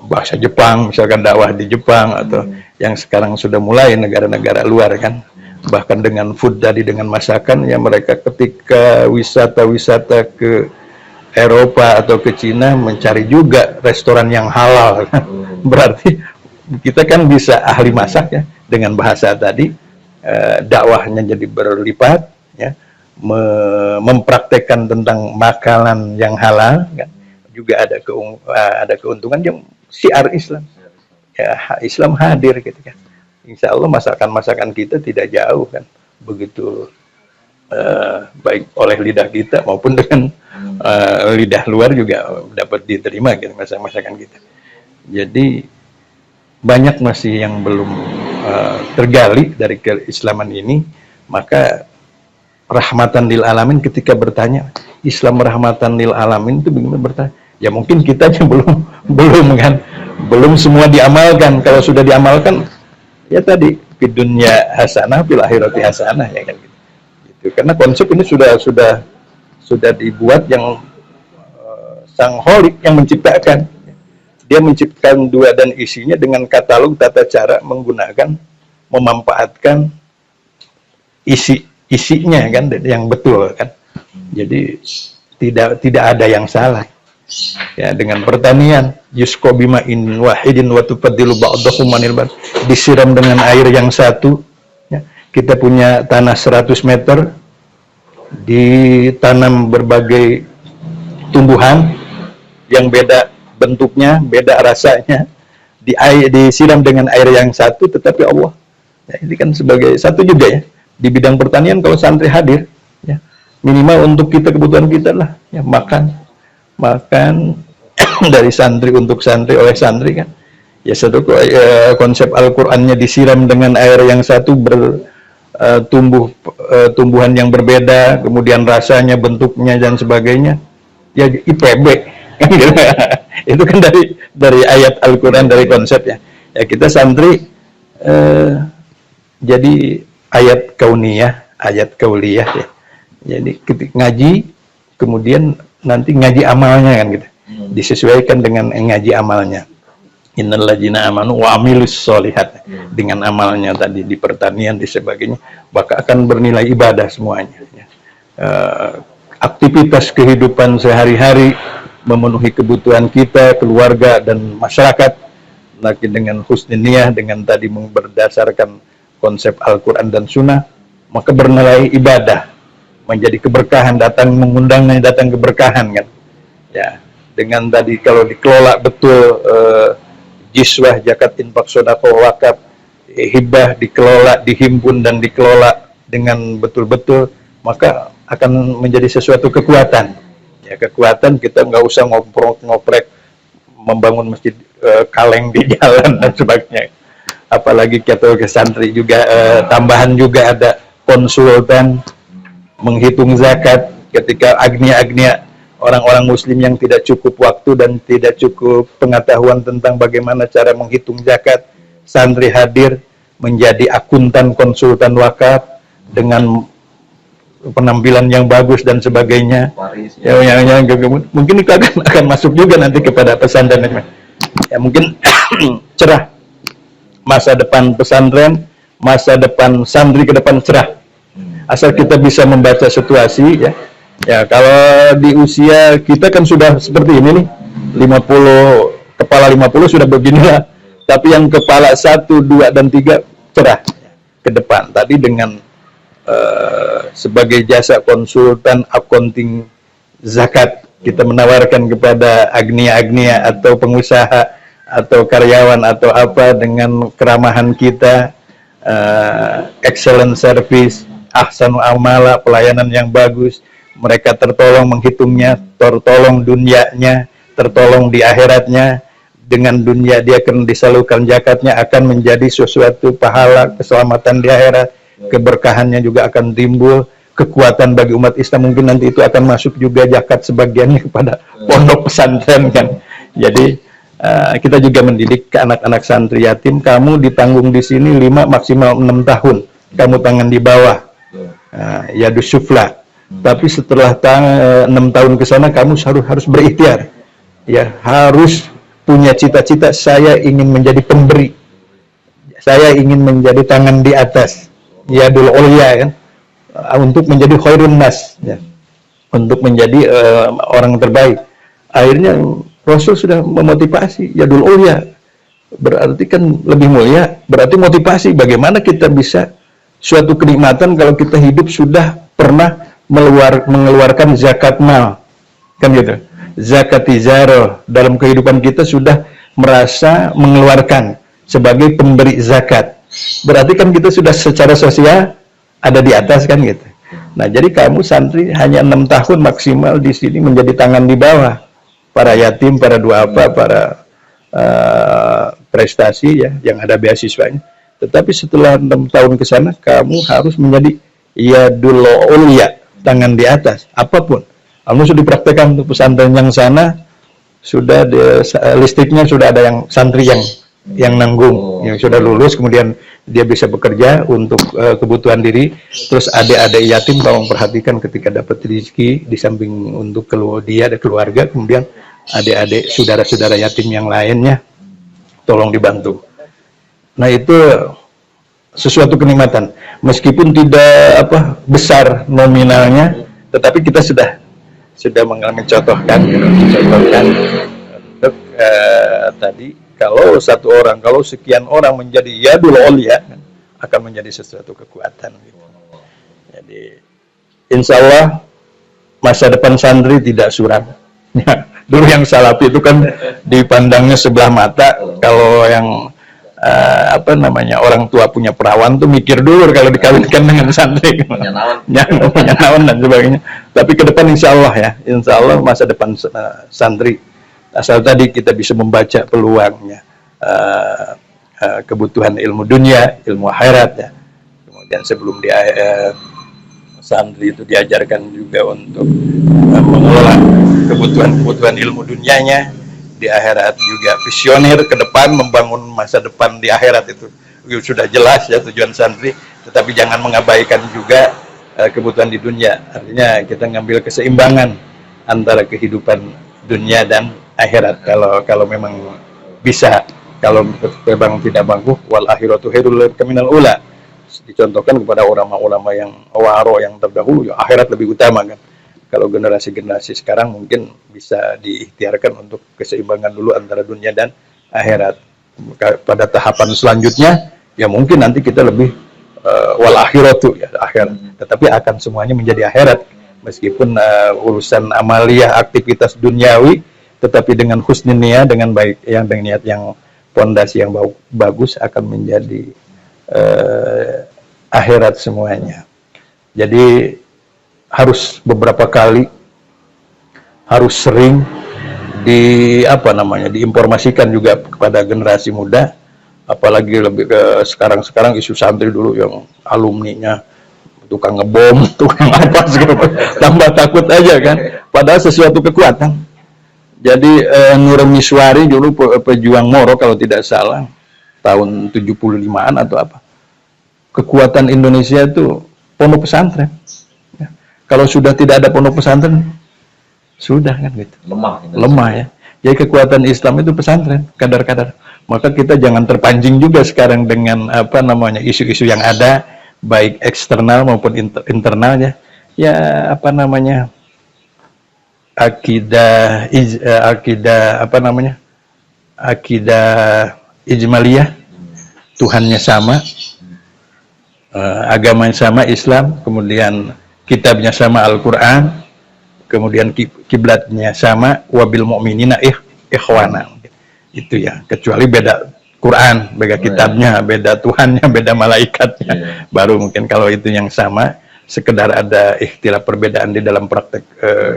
bahasa Jepang misalkan, dakwah di Jepang, atau yang sekarang sudah mulai negara-negara luar kan, bahkan dengan food tadi, dengan masakan ya, mereka ketika wisata ke Eropa atau ke Cina mencari juga restoran yang halal. Berarti kita kan bisa ahli masak ya, dengan bahasa tadi, dakwahnya jadi berlipat ya, mempraktekkan tentang makanan yang halal kan, juga ada keuntungan yang syiar Islam ya, Islam hadir gitu kan. Insya Allah masakan kita tidak jauh kan, begitu baik oleh lidah kita maupun dengan lidah luar juga dapat diterima gitu masakan kita. Jadi banyak masih yang belum tergali dari keislaman ini. Maka rahmatan lil alamin, ketika bertanya Islam rahmatan lil alamin itu bagaimana bertanya? Ya mungkin kita aja belum semua diamalkan. Kalau sudah diamalkan, ya tadi fid dunya hasanah fil akhirati hasanah, ya kan gitu. Karena konsep ini sudah dibuat yang sang holik yang menciptakan. Dia menciptakan dua dan isinya dengan katalog tata cara menggunakan, memanfaatkan isinya kan yang betul kan. Jadi tidak ada yang salah. Ya, dengan pertanian yusqa bima'in wahidin wa tufaddilu ba'dahu manil ba'd, disiram dengan air yang satu, ya. Kita punya tanah 100 meter, ditanam berbagai tumbuhan yang beda bentuknya, beda rasanya, disiram dengan air yang satu, tetapi Allah, ya, ini kan sebagai satu juga ya. Di bidang pertanian kalau santri hadir, ya, minimal untuk kita, kebutuhan kita lah, ya, makan dari santri untuk santri oleh santri kan. Ya satu konsep Al-Qur'annya disiram dengan air yang satu, tumbuhan yang berbeda, kemudian rasanya, bentuknya dan sebagainya. Ya IPB kan gitu. Itu kan dari ayat Al-Qur'an, dari konsepnya. Ya kita santri jadi ayat kauniyah, ayat kauliyah ya. Jadi ketika ngaji, kemudian nanti ngaji amalnya kan gitu, disesuaikan dengan ngaji amalnya. Innal ladzina amanu wa amilus sholihat, dengan amalnya tadi di pertanian di sebagainya, maka akan bernilai ibadah semuanya ya. Aktivitas kehidupan sehari-hari memenuhi kebutuhan kita, keluarga dan masyarakat, lagi dengan husnul niyah, dengan tadi berdasarkan konsep Al-Quran dan Sunnah, maka bernilai ibadah, menjadi keberkahan, mengundangnya datang keberkahan kan. Ya, dengan tadi kalau dikelola betul, jiswah, zakat, infak, sedekah, wakaf, hibah dikelola, dihimpun dan dikelola dengan betul-betul, maka akan menjadi sesuatu kekuatan. Ya, kekuatan, kita nggak usah ngoprek membangun masjid kaleng di jalan dan sebagainya. Apalagi kita ke santri juga, tambahan juga ada konsultan menghitung zakat ketika agnia orang-orang muslim yang tidak cukup waktu dan tidak cukup pengetahuan tentang bagaimana cara menghitung zakat, santri hadir menjadi akuntan konsultan wakaf dengan penampilan yang bagus dan sebagainya. Mungkin itu akan masuk juga nanti kepada pesantren. Ya mungkin cerah masa depan pesantren, masa depan santri ke depan cerah. Asal kita bisa membaca situasi ya. Ya, kalau di usia kita kan sudah seperti ini nih, 50, kepala 50 sudah beginilah. Tapi yang kepala 1, 2 dan 3 cerah ke depan. Tadi dengan sebagai jasa konsultan accounting zakat, kita menawarkan kepada agnia-agnia atau pengusaha atau karyawan atau apa, dengan keramahan kita, excellent service, ahsanu amala, pelayanan yang bagus, mereka tertolong menghitungnya, tertolong dunianya, tertolong di akhiratnya. Dengan dunia dia akan disalurkan zakatnya, akan menjadi sesuatu pahala, keselamatan di akhirat, keberkahannya juga akan timbul, kekuatan bagi umat Islam. Mungkin nanti itu akan masuk juga zakat sebagiannya kepada pondok pesantren kan. Jadi kita juga mendidik ke anak-anak santri yatim, kamu ditanggung di sini 5 maksimal 6 tahun, kamu tangan di bawah, yadus sufla. Tapi setelah 6 tahun ke sana kamu harus berikhtiar. Ya, harus punya cita-cita, saya ingin menjadi pemberi. Saya ingin menjadi tangan di atas. Yadul ulya kan. Untuk menjadi khairun nas, ya. Untuk menjadi orang terbaik. Akhirnya Rasul sudah memotivasi yadul ulya. Berarti kan lebih mulia, berarti motivasi bagaimana kita bisa suatu kenikmatan kalau kita hidup sudah pernah mengeluarkan zakat mal, kan gitu. Zakat tizaro, dalam kehidupan kita sudah merasa mengeluarkan sebagai pemberi zakat. Berarti kan kita sudah secara sosial ada di atas kan gitu. Nah, jadi kamu santri hanya 6 tahun maksimal di sini menjadi tangan di bawah para yatim, para duafa, para prestasi ya yang ada beasiswanya. Tetapi setelah 6 tahun ke sana kamu harus menjadi yadul ulya, tangan di atas, apapun. Kamu sudah dipraktekkan untuk pesantren yang sana, sudah listriknya sudah ada yang santri yang nanggung, yang sudah lulus, kemudian dia bisa bekerja untuk kebutuhan diri. Terus adik-adik yatim tolong perhatikan ketika dapat rezeki, di samping untuk dia ada keluarga, kemudian adik-adik saudara-saudara yatim yang lainnya tolong dibantu. Nah, itu sesuatu kenikmatan, meskipun tidak besar nominalnya, tetapi kita sudah mencontohkan untuk tadi, kalau satu orang, kalau sekian orang menjadi yadul ulya, akan menjadi sesuatu kekuatan gitu. Jadi insya Allah masa depan santri tidak suram. Dulu yang salafi itu kan dipandangnya sebelah mata. Kalau yang orang tua punya perawan tuh mikir dulu kalau dikawinkan dengan santri, punya naon dan sebagainya. Tapi ke depan insya Allah masa depan santri, asal tadi kita bisa membaca peluangnya, kebutuhan ilmu dunia, ilmu akhirat ya. Kemudian sebelum santri itu diajarkan juga untuk mengelola kebutuhan ilmu dunianya, di akhirat juga visioner ke depan, membangun masa depan di akhirat itu sudah jelas ya tujuan santri. Tetapi jangan mengabaikan juga kebutuhan di dunia. Artinya kita ngambil keseimbangan antara kehidupan dunia dan akhirat. Kalau memang bisa, kalau memang tidak mampu, wal akhiratu khairul laka minal ula. Dicontohkan kepada ulama-ulama yang waro, yang terdahulu, ya akhirat lebih utama kan. Kalau generasi-generasi sekarang mungkin bisa diikhtiarkan untuk keseimbangan dulu antara dunia dan akhirat. Pada tahapan selanjutnya, ya mungkin nanti kita lebih wal akhiratu ya akhirat. Tetapi akan semuanya menjadi akhirat. Meskipun urusan amaliyah, aktivitas duniawi, tetapi dengan husnul niyah, dengan baik, yang dengan niat yang pondasi yang bagus, akan menjadi akhirat semuanya. Jadi harus beberapa kali, harus sering diinformasikan juga kepada generasi muda, apalagi lebih ke sekarang isu santri dulu yang alumninya tukang ngebom, tukang apa segala, tambah takut aja kan, padahal sesuatu kekuatan. Jadi Nur Miswari dulu pejuang Moro kalau tidak salah tahun 75-an atau apa, kekuatan Indonesia itu pondok pesantren. Kalau sudah tidak ada pondok pesantren, sudah kan gitu. Lemah ya. Jadi kekuatan Islam itu pesantren, kadar-kadar. Maka kita jangan terpancing juga sekarang dengan isu-isu yang ada, baik eksternal maupun internalnya. Ya akidah ijmaliyah, Tuhannya sama, agamanya sama, Islam, kemudian kitabnya sama, Al-Quran, kemudian kiblatnya sama, wabil mu'minina ikhwana. Itu ya, kecuali beda Quran, beda kitabnya, beda Tuhannya, beda malaikatnya. Baru mungkin kalau itu yang sama, sekedar ada ikhtilaf perbedaan di dalam praktek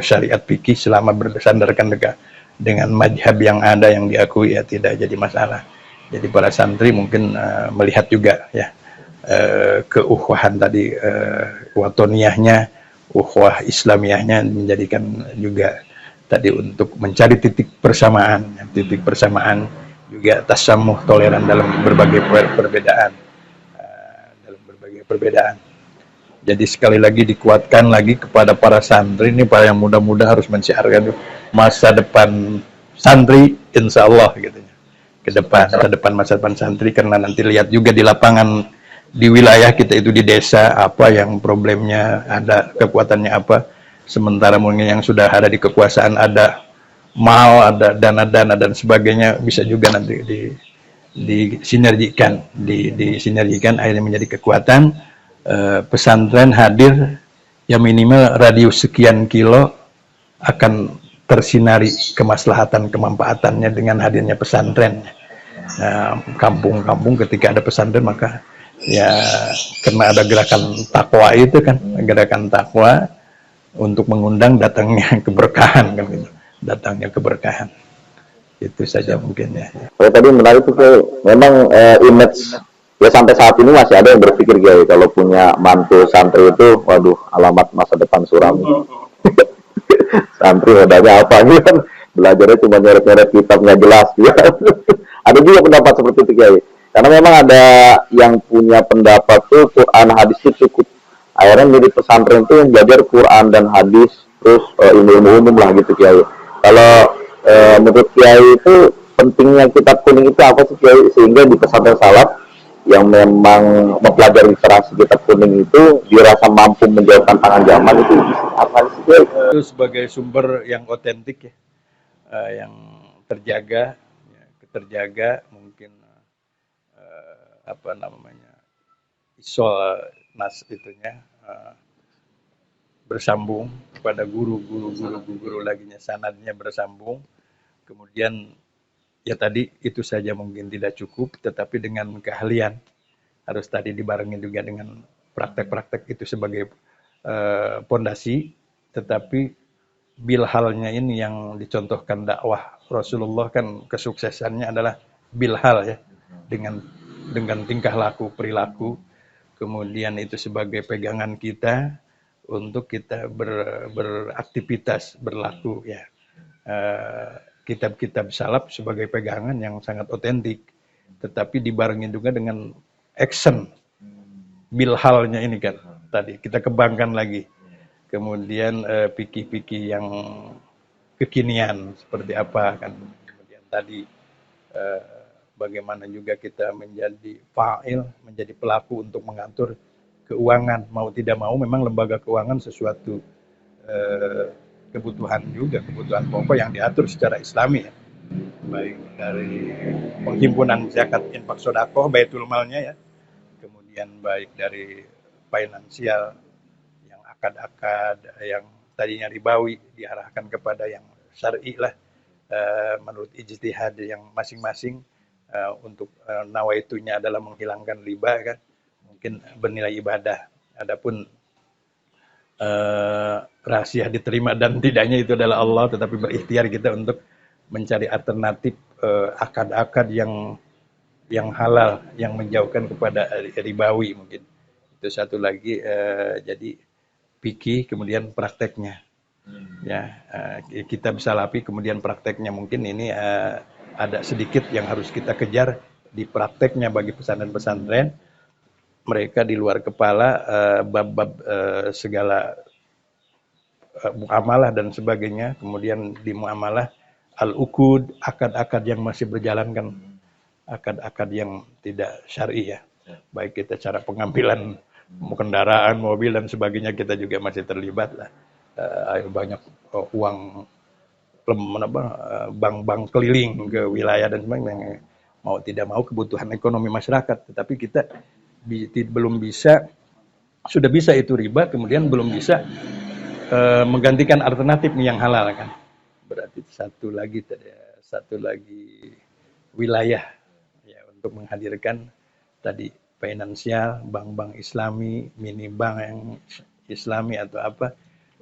syariat fikih selama bersandarkan dengan madhab yang ada yang diakui, ya tidak jadi masalah. Jadi para santri mungkin melihat juga ya keukhwahan tadi, watoniyahnya, ukhuwah islamiyahnya, menjadikan juga tadi untuk mencari titik persamaan juga tasamuh, toleran dalam berbagai perbedaan. Jadi sekali lagi dikuatkan lagi kepada para santri ini, para yang muda-muda harus mensiarkan masa depan santri, insya Allah gitu, ke depan masa depan santri. Karena nanti lihat juga di lapangan, di wilayah kita itu, di desa, apa yang problemnya, ada kekuatannya apa. Sementara mungkin yang sudah ada di kekuasaan ada mal, ada dana-dana dan sebagainya, bisa juga nanti disinergikan akhirnya menjadi kekuatan. Pesantren hadir, ya minimal radius sekian kilo akan tersinari kemaslahatan, kemanfaatannya dengan hadirnya pesantren. Kampung-kampung ketika ada pesantren, maka ya karena ada gerakan takwa itu kan, gerakan takwa untuk mengundang datangnya keberkahan kan gitu. Datangnya keberkahan. Itu saja mungkin ya. Saya tadi menarik tuh kayak memang image ya sampai saat ini masih ada yang berpikir kayak kalau punya mantu santri itu, waduh alamat masa depan suram. Santri modalnya apa gitu kan, belajarnya cuma nyeret-nyeret kitab nggak jelas gitu. Ada juga pendapat seperti itu Kiai. Karena memang ada yang punya pendapat tuh Quran hadis itu cukup. Akhirnya mirip pesantren tuh yang belajar Quran dan hadis terus ilmu-ilmu umum lah gitu Kiai. Kalau menurut Kiai itu pentingnya kitab kuning itu apa sih Kiai, sehingga di pesantren salaf yang memang mempelajari literasi kitab kuning itu dirasa mampu menjawab tantangan zaman itu apa sih Kiai? Itu sebagai sumber yang otentik ya, yang terjaga, ya, terjaga mungkin apa namanya isol nas itunya bersambung kepada guru laginya sanadnya bersambung, kemudian ya tadi itu saja mungkin tidak cukup, tetapi dengan keahlian harus tadi dibarengi juga dengan praktek-praktek itu sebagai pondasi, tetapi bilhalnya ini yang dicontohkan dakwah Rasulullah kan kesuksesannya adalah bilhal ya, dengan tingkah laku perilaku, kemudian itu sebagai pegangan kita untuk kita beraktivitas berlaku ya. Kitab-kitab salaf sebagai pegangan yang sangat otentik, tetapi dibarengi juga dengan action bilhalnya ini kan tadi kita kembangkan lagi, kemudian fikih-fikih yang kekinian seperti apa kan, kemudian tadi eh, bagaimana juga kita menjadi fa'il, menjadi pelaku untuk mengatur keuangan, mau tidak mau memang lembaga keuangan sesuatu eh, kebutuhan juga, kebutuhan pokok yang diatur secara islami ya, baik dari penghimpunan zakat infak sodakoh baitul malnya ya, kemudian baik dari finansial yang akad-akad yang tadinya ribawi diarahkan kepada yang syar'i lah, menurut ijtihad yang masing-masing, untuk nawaitunya adalah menghilangkan riba kan, mungkin bernilai ibadah. Adapun rahasia diterima dan tidaknya itu adalah Allah, tetapi berikhtiar kita untuk mencari alternatif akad-akad yang halal, yang menjauhkan kepada ribawi mungkin. Itu satu lagi, jadi fikih kemudian prakteknya. Ya, kita bisa lapi kemudian prakteknya mungkin ini ada sedikit yang harus kita kejar di prakteknya bagi pesantren-pesantren. Mereka di luar kepala bab-bab segala muamalah dan sebagainya, kemudian di muamalah al-uqud, akad-akad yang masih berjalan kan, akad-akad yang tidak syar'i ya. Baik kita cara pengambilan kendaraan, mobil dan sebagainya kita juga masih terlibat lah. Banyak uang bank-bank keliling ke wilayah dan sebagainya, mau tidak mau kebutuhan ekonomi masyarakat, tetapi kita belum bisa, sudah bisa itu riba, kemudian belum bisa menggantikan alternatif yang halal kan. Berarti satu lagi wilayah ya untuk menghadirkan tadi finansial, bank-bank Islami, mini bank yang Islami atau apa,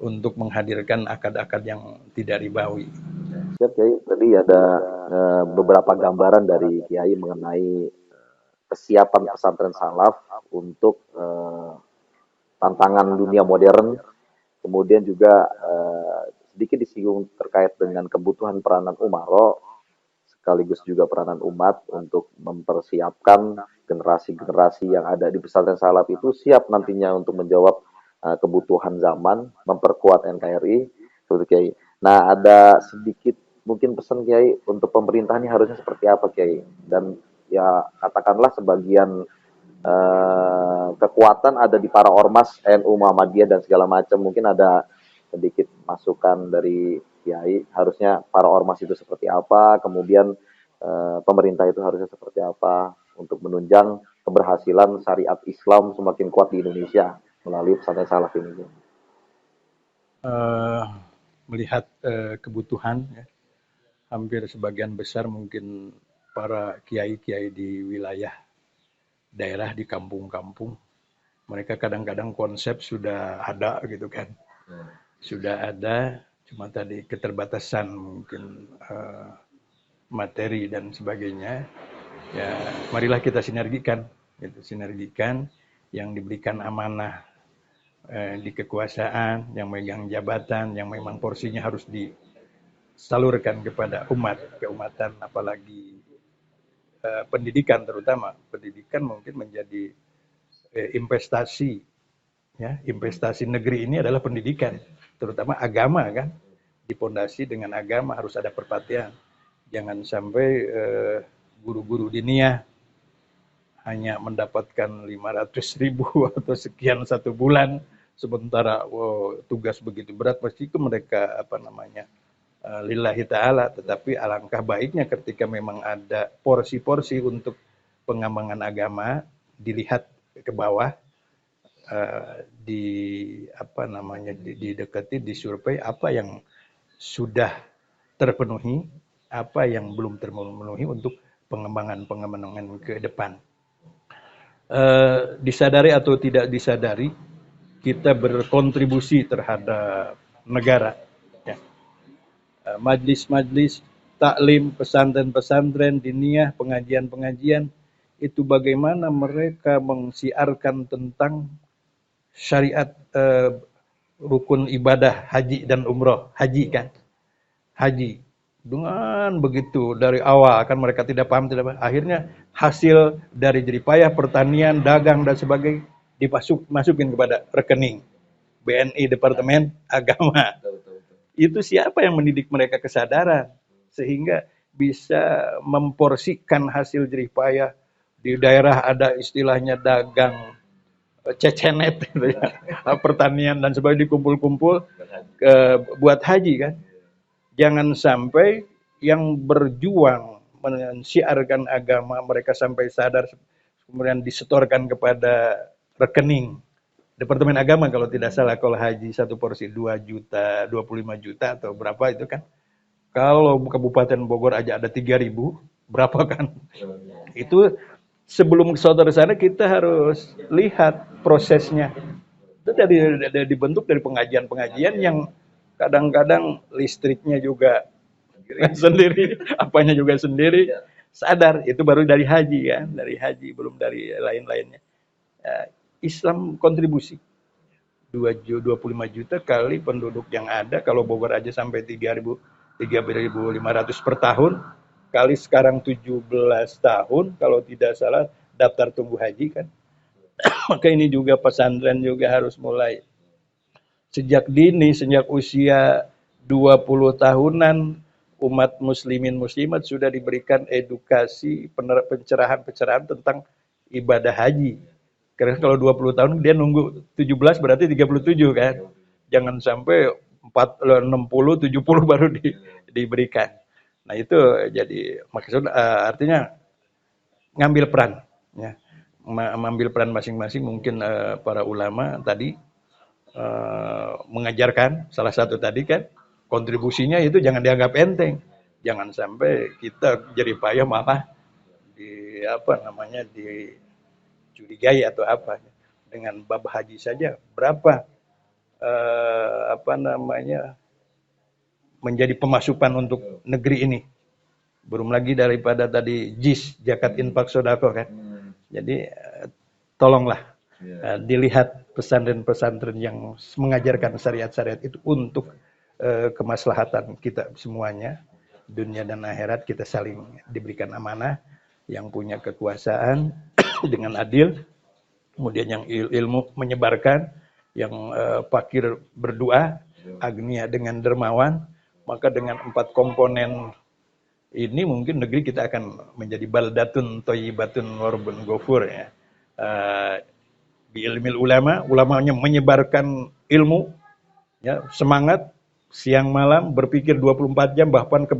untuk menghadirkan akad-akad yang tidak ribawi. Siap Kiai, tadi ada beberapa gambaran dari Kiai mengenai kesiapan pesantren salaf untuk tantangan dunia modern, kemudian juga sedikit disinggung terkait dengan kebutuhan peranan umaro, sekaligus juga peranan umat untuk mempersiapkan generasi-generasi yang ada di pesantren salaf itu siap nantinya untuk menjawab kebutuhan zaman, memperkuat NKRI, seperti Kiai. Nah, ada sedikit mungkin pesan Kiai untuk pemerintah ini harusnya seperti apa Kiai? Dan ya katakanlah sebagian kekuatan ada di para ormas NU Muhammadiyah dan segala macam, mungkin ada sedikit masukan dari Kiai, harusnya para ormas itu seperti apa, kemudian pemerintah itu harusnya seperti apa untuk menunjang keberhasilan syariat Islam semakin kuat di Indonesia melalui pesantren salaf ini. Melihat kebutuhan ya, hampir sebagian besar mungkin para kiai-kiai di wilayah daerah di kampung-kampung. Mereka kadang-kadang konsep sudah ada gitu kan, sudah ada, cuma tadi keterbatasan mungkin materi dan sebagainya. Ya, marilah kita sinergikan, gitu, sinergikan yang diberikan amanah di kekuasaan, yang megang jabatan, yang memang porsinya harus disalurkan kepada keumatan, apalagi pendidikan terutama. Pendidikan mungkin menjadi investasi, ya, investasi negeri ini adalah pendidikan, terutama agama kan, dipondasi dengan agama, harus ada perhatian. Jangan sampai guru-guru diniyah hanya mendapatkan 500.000 atau sekian satu bulan, sementara tugas begitu berat, pasti itu mereka lillahi ta'ala. Tetapi alangkah baiknya ketika memang ada porsi-porsi untuk pengembangan agama, dilihat ke bawah, didekati, disurvei apa yang sudah terpenuhi, apa yang belum terpenuhi untuk pengembangan ke depan. Disadari atau tidak disadari, kita berkontribusi terhadap negara. Ya. Majlis-majlis taklim, pesantren-pesantren, diniyah, pengajian-pengajian, itu bagaimana mereka mensiarkan tentang syariat rukun ibadah haji dan umroh. Haji kan? Haji. Dengan begitu dari awal kan mereka tidak paham, akhirnya hasil dari jeripayah pertanian, dagang dan sebagainya dimasukin kepada rekening BNI, Departemen Agama. Itu siapa yang mendidik mereka kesadaran sehingga bisa memporsikan hasil jeripayah. Di daerah ada istilahnya dagang cecenet gitu ya. Pertanian dan sebagainya dikumpul-kumpul buat haji kan. Jangan sampai yang berjuang mensiarkan agama mereka sampai sadar, kemudian disetorkan kepada rekening Departemen Agama kalau tidak salah, kalau haji satu porsi 2 juta, 25 juta atau berapa itu kan. Kalau Kabupaten Bogor aja ada 3.000, berapa kan? Itu sebelum saudara sana kita harus lihat prosesnya. Itu dibentuk dari pengajian-pengajian yang kadang-kadang listriknya juga sendiri, apanya juga sendiri. Sadar, itu baru dari haji kan, dari haji, belum dari lain-lainnya. Islam kontribusi 25 juta kali penduduk yang ada, kalau Bogor aja sampai 3.500 per tahun, kali sekarang 17 tahun, kalau tidak salah daftar tunggu haji kan. Maka ini juga pesantren juga harus mulai sejak dini, sejak usia 20 tahunan, umat muslimin muslimat sudah diberikan edukasi, pencerahan tentang ibadah haji. Karena kalau 20 tahun dia nunggu 17 berarti 37 kan. Jangan sampai 60, 70 baru diberikan. Nah itu jadi maksud artinya ngambil peran, ya. Mengambil peran masing-masing, mungkin para ulama tadi mengajarkan salah satu tadi kan, kontribusinya itu jangan dianggap enteng. Jangan sampai kita jeripayah malah dicurigai atau apa. Dengan bab haji saja berapa menjadi pemasukan untuk negeri ini. Belum lagi daripada tadi JIS, zakat infak sedekah kan. Jadi tolonglah dilihat pesantren-pesantren yang mengajarkan syariat-syariat itu untuk kemaslahatan kita semuanya, dunia dan akhirat, kita saling diberikan amanah, yang punya kekuasaan dengan adil, kemudian yang ilmu menyebarkan, yang fakir berdoa, agnia dengan dermawan. Maka dengan 4 komponen ini mungkin negeri kita akan menjadi baldatun thayyibatun warbun ghafur, ya. Bi ilmil ulamanya menyebarkan ilmu, ya, semangat siang malam berpikir 24 jam, bahkan ke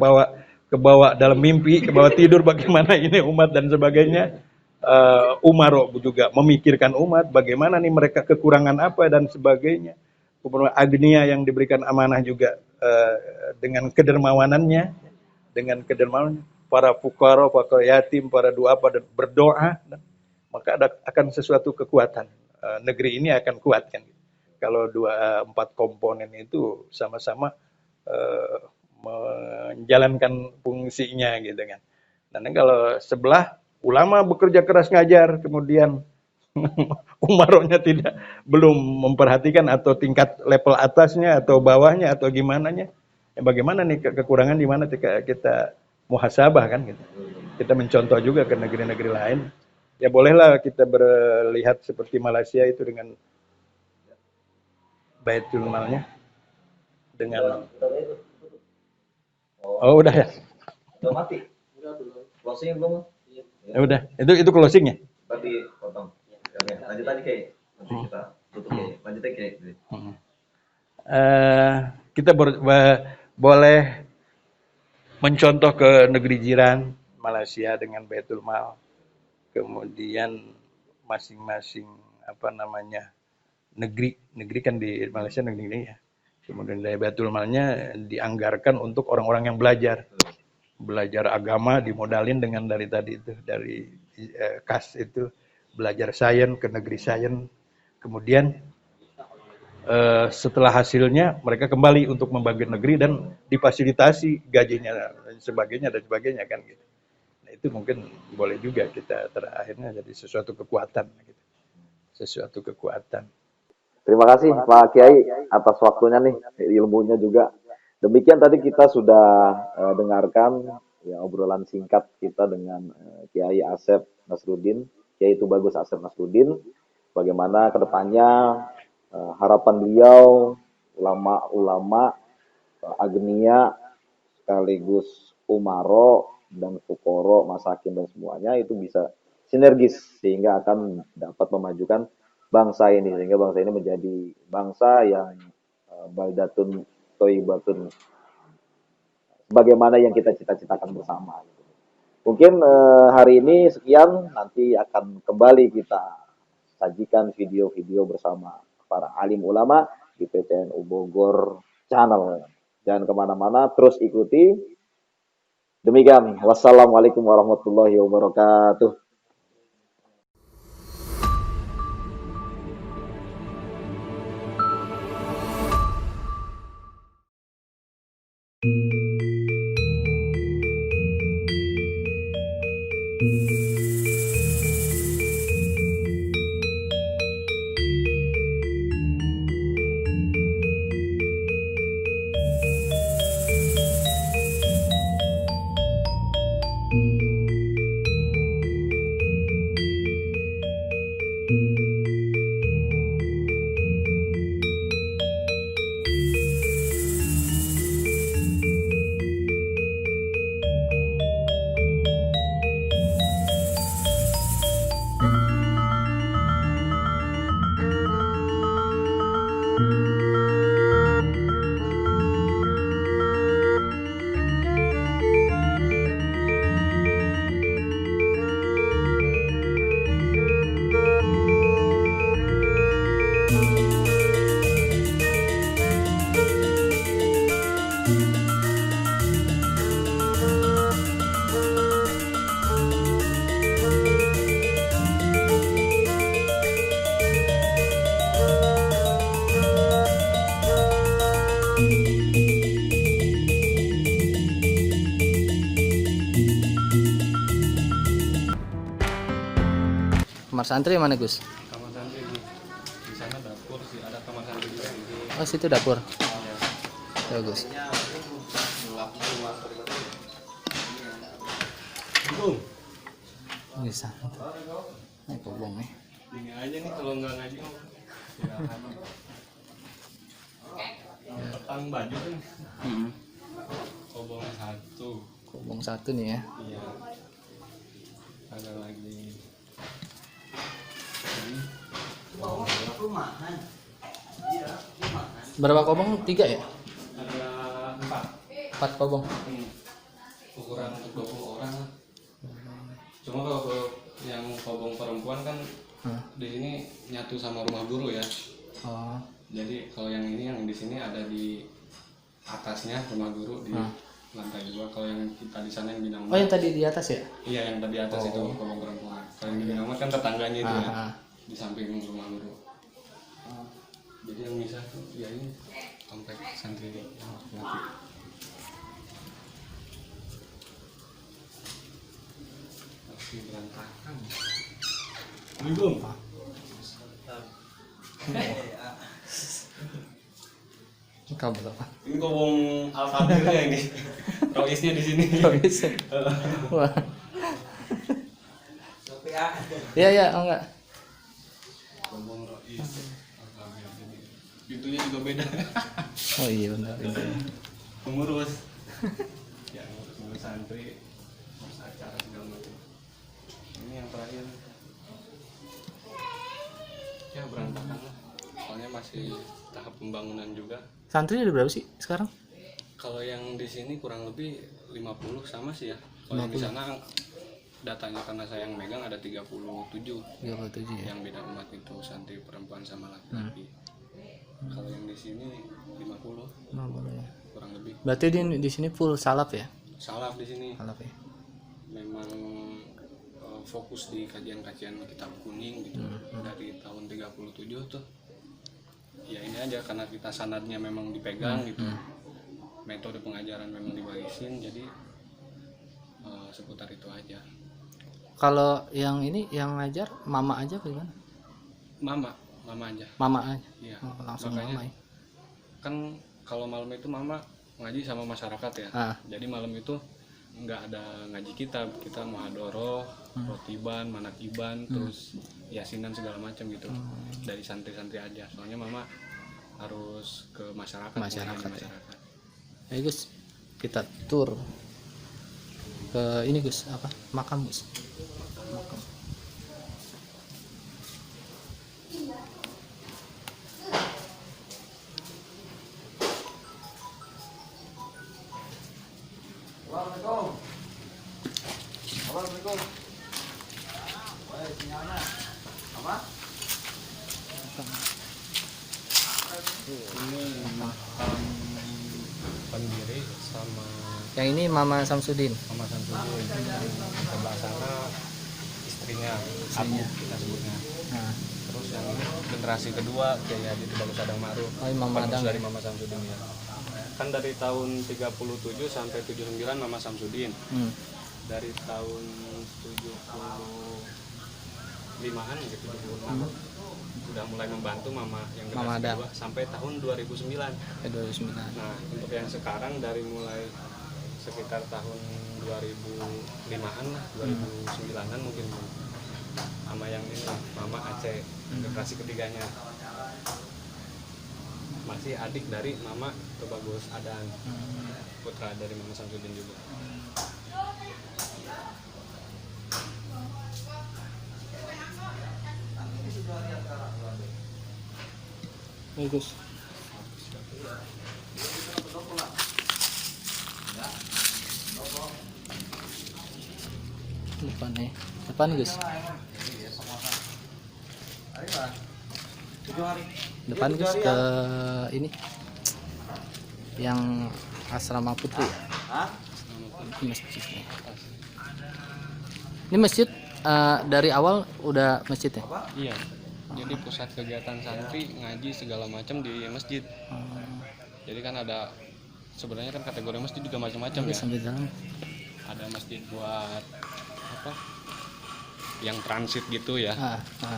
bawah dalam mimpi, ke bawah tidur bagaimana ini umat dan sebagainya. Umaro juga memikirkan umat, bagaimana nih mereka kekurangan apa dan sebagainya. Kemudian agnia yang diberikan amanah juga dengan kedermawanannya, para fukara, para yatim, para duafa dan berdoa. maka akan sesuatu kekuatan. Negeri ini akan kuat kan. Kalau 4 komponen itu sama-sama menjalankan fungsinya gitu kan. Dan kalau sebelah ulama bekerja keras ngajar, kemudian umarohnya belum memperhatikan atau tingkat level atasnya atau bawahnya atau gimana nya. Ya bagaimana nih kekurangan di mana kita muhasabah kan gitu. Kita mencontoh juga ke negeri-negeri lain. Ya bolehlah kita berlihat seperti Malaysia itu dengan Baitul Malnya dengan oh udah ya. Udah mati. Closing belum? Ya udah. Itu closingnya. Tadi potong. Oke, lanjut tadi kayak. Nanti kita tutup kayak. Lanjut kayak. Kita boleh mencontoh ke negeri jiran Malaysia dengan Baitul Mal. Kemudian masing-masing negeri kan di Malaysia negeri ya. Kemudian dari Baitul Malnya dianggarkan untuk orang-orang yang belajar agama, dimodalin dengan dari tadi itu dari kas itu belajar sains ke negeri sains. Kemudian setelah hasilnya mereka kembali untuk membangun negeri dan difasilitasi gajinya dan sebagainya kan gitu. Nah, itu mungkin boleh juga kita terakhirnya jadi sesuatu kekuatan gitu. Sesuatu kekuatan. Terima kasih Pak Kiai atas waktunya nih, ilmunya juga. Demikian tadi kita sudah dengarkan ya obrolan singkat kita dengan Kiai Asep Nasruddin, Kiai Tubagus Asep Nasruddin. Bagaimana kedepannya harapan beliau, ulama-ulama, agnia, sekaligus umaro dan fukoro, masakin dan semuanya itu bisa sinergis sehingga akan dapat memajukan bangsa ini sehingga bangsa ini menjadi bangsa yang baldatun toibatun sebagaimana yang kita cita-citakan bersama. Mungkin hari ini sekian, nanti akan kembali kita sajikan video-video bersama para alim ulama di PCNU Bogor Channel. Jangan kemana-mana, terus ikuti. Demikian, wassalamualaikum warahmatullahi wabarakatuh. Kamar santri mana Gus? Kamar santri di sana dapur sih, ada kamar santri juga di sini. Oh situ dapur. Ya Gus. Bisa. Ini kobong nih. Ini aja nih kalau nggak ngaji petang baju kan. Kobong satu. Kobong satu nih ya. Iya. Ada lagi. Berapa kobong? 3 ya? Ada 4 kobong. Ukuran untuk 20 orang. Cuma kalau yang kobong perempuan kan di sini nyatu sama rumah guru ya. Oh. Jadi kalau yang ini yang di sini ada di atasnya rumah guru di lantai 2. Kalau yang kita di sana yang Binamat. Oh, yang tadi di atas ya? Iya, yang tadi atas itu kobong perempuan. Kalau yang di Binamat kan tetangganya itu ya, Ah, di samping rumah guru. Jadi yang misah tuh ya ini komplek santri yang laki-laki. Masih berantakan. Assalamualaikum. Ini kabel apa? Ini kobong alfabetnya ini. Roisnya di sini. Bisa. Wah. Iya ya, enggak. Kobong Rois. Pintunya juga beda. Oh iya benar benar. Pengurus. Ya, ngurus santri, ngurus acara segala macam. Ini yang terakhir. Ya berantakan lah. Soalnya masih tahap pembangunan juga. Santri ada berapa sih sekarang? Kalau yang di sini kurang lebih 50 sama sih ya. Kalau yang di sana datanya karena saya yang megang ada 37 37 ya. yang beda umat itu santri perempuan sama laki-laki. Kalau yang di sini 50 Ya. kurang lebih. Berarti di sini full salaf ya? Salaf di sini. Salaf ya. Memang fokus di kajian-kajian kitab kuning gitu dari tahun 37 tuh. Ya ini aja karena kita sanadnya memang dipegang gitu. Metode pengajaran memang diwarisin, jadi seputar itu aja. Kalau yang ini yang ngajar mama aja apa gimana? Mama aja. Mama aja. Iya. Oh, langsung Makanya mama ya. kan kalau malam itu mama ngaji sama masyarakat ya. Ah. Jadi malam itu nggak ada ngaji kitab, kita muhadoroh, rotiban, manakiban, terus yasinan segala macam gitu. Dari santri-santri aja. Soalnya mama harus ke masyarakat. Masyarakat, mengaji ya. Ayo Gus, kita tur ke ini Gus, apa? Makam Gus. Makam. Assalamualaikum. Sinyalnya apa? Ini makam pendiri sama Yang ini Mama Samsudin. Mama Samsudin. Sebelah sana istrinya, Abu kita sebutnya. Nah, Terus yang ini generasi kedua Kiai Haji Tubagus Adang Ma'ruf. oh, Imam Penerus Adang dari ya? Mama Samsudin ya. Kan dari tahun 37 sampai 79 Mama Samsudin. Dari tahun 75-an gitu 76 sudah mulai membantu Mama yang Mama generasi Adang. kedua sampai tahun 2009. 2009. Nah, untuk yang sekarang dari mulai sekitar tahun 2005-an lah, 2009-an mungkin sama yang ini Mama Aceh generasi ketiganya. Masih adik dari Mama Tubagus Adang, putra dari Mama Samsudin juga. Ayo Gus. Depan nih. Depan Gus. Depan Gus ke ini. Yang asrama putri ya. Ini masjid nih. Ini masjid dari awal udah masjid ya? Iya. Jadi pusat kegiatan santri ngaji segala macam di masjid. Jadi kan ada sebenarnya kan kategori masjid juga macam-macam ya. Sampai dalam. Ada masjid buat apa? Yang transit gitu ya.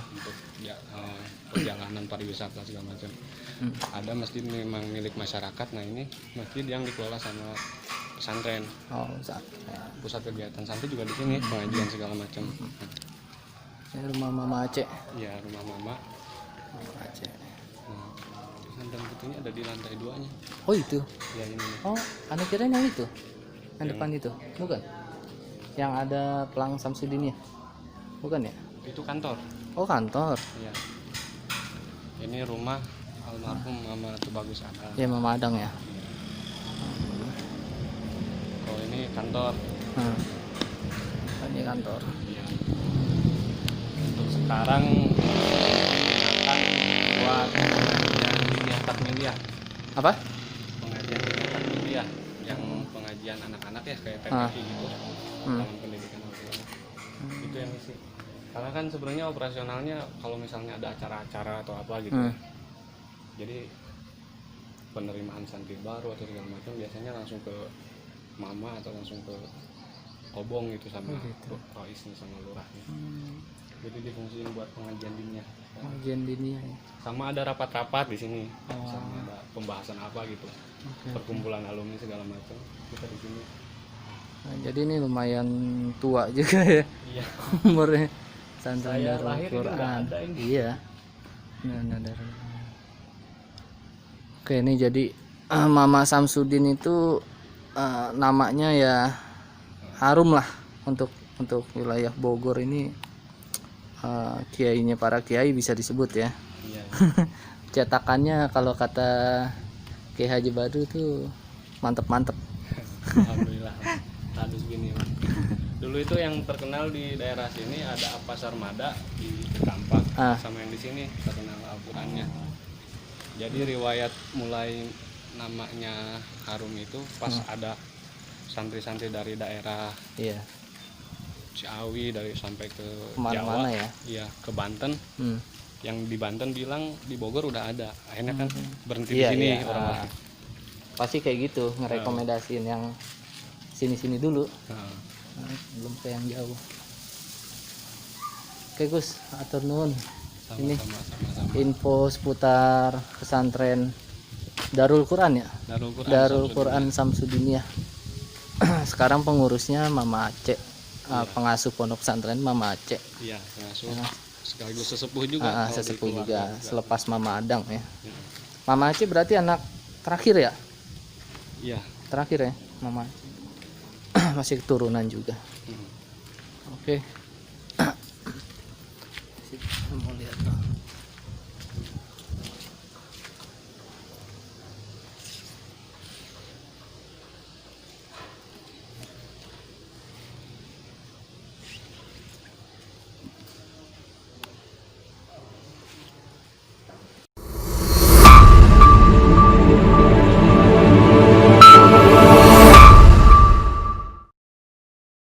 Untuk ya, perjalanan pariwisata segala macam. Ada masjid memang milik masyarakat. Nah ini masjid yang dikelola sama pesantren. Oh, saat. Pusat kegiatan santri juga di sini, pengajian segala macam. Ini rumah Mama Aceh. Ya rumah Mama. Mama Aceh. Nah, sandang putihnya ada di lantai 2-nya. Oh itu. Ya ini. Oh, anak kirain yang itu. Yang depan itu. Bukan. Yang ada pelang Samsudin ya. Bukan ya? Itu kantor. Oh, kantor. Ya. Ini rumah almarhum Mama Tubagus Adang. Ya Mama Adang ya. Kalau ini kantor. Ini kantor. Ya. Untuk sekarang akan buat pengajian Ilmiah Takmiliyah. Apa? Pengajian Ilmiah Takmiliyah yang pengajian pengajian anak-anak ya kayak Ah. PPI gitu, Taman Pendidikan Al-Quran. Itu yang isi. Karena kan sebenarnya operasionalnya kalau misalnya ada acara-acara atau apa gitu, jadi penerimaan santri baru atau segala macam biasanya langsung ke mama atau langsung ke obong gitu sama roisnya sama lurahnya. Jadi difungsiin buat pengajian dinnya. Pengajian dini ya. Sama ada rapat-rapat di sini, misalnya ada pembahasan apa gitu, perkumpulan alumni segala macam kita di sini. Nah, jadi ini lumayan tua juga ya Iya. umurnya pesantren Saya Darul lahir ini nggak Quran. ada ini. Iya. Nah, Darul Quran. Oke, ini jadi Mama Samsudin itu namanya ya harum lah untuk wilayah Bogor ini. Kiainya para kiai bisa disebut ya. Iya. Cetakannya kalau kata Kiai Haji Badu tuh mantep-mantep. Alhamdulillah. Harus gini Mas. Dulu itu yang terkenal di daerah sini ada Pasar Mada di Kampak sama yang di sini terkenal Al-Qurannya. Jadi riwayat mulai namanya harum itu pas ada santri-santri dari daerah Iya. Ciawi dari sampai ke Kemana-mana Jawa, ya. iya ke Banten. Yang di Banten bilang di Bogor udah ada, akhirnya kan berhenti Iya, di sini iya. orang-orang. Pasti kayak gitu ngerekomendasiin yang sini-sini dulu. Nah, Belum ke yang jauh. Oke Gus, atur nuhun. Ini sama-sama. info seputar pesantren Darul Quran ya. Darul Quran Samsudiniyah. Sekarang pengurusnya Mama Aceh. Pengasuh pondok pesantren Mama Aceh. Iya, pengasuh sekaligus sesepuh juga. Kalau Sesepuh di juga keluarga selepas Mama Adang ya. Mama Aceh berarti anak terakhir ya? Iya. Terakhir ya Mama Aceh. Masih keturunan juga. Oke. Mau lihat.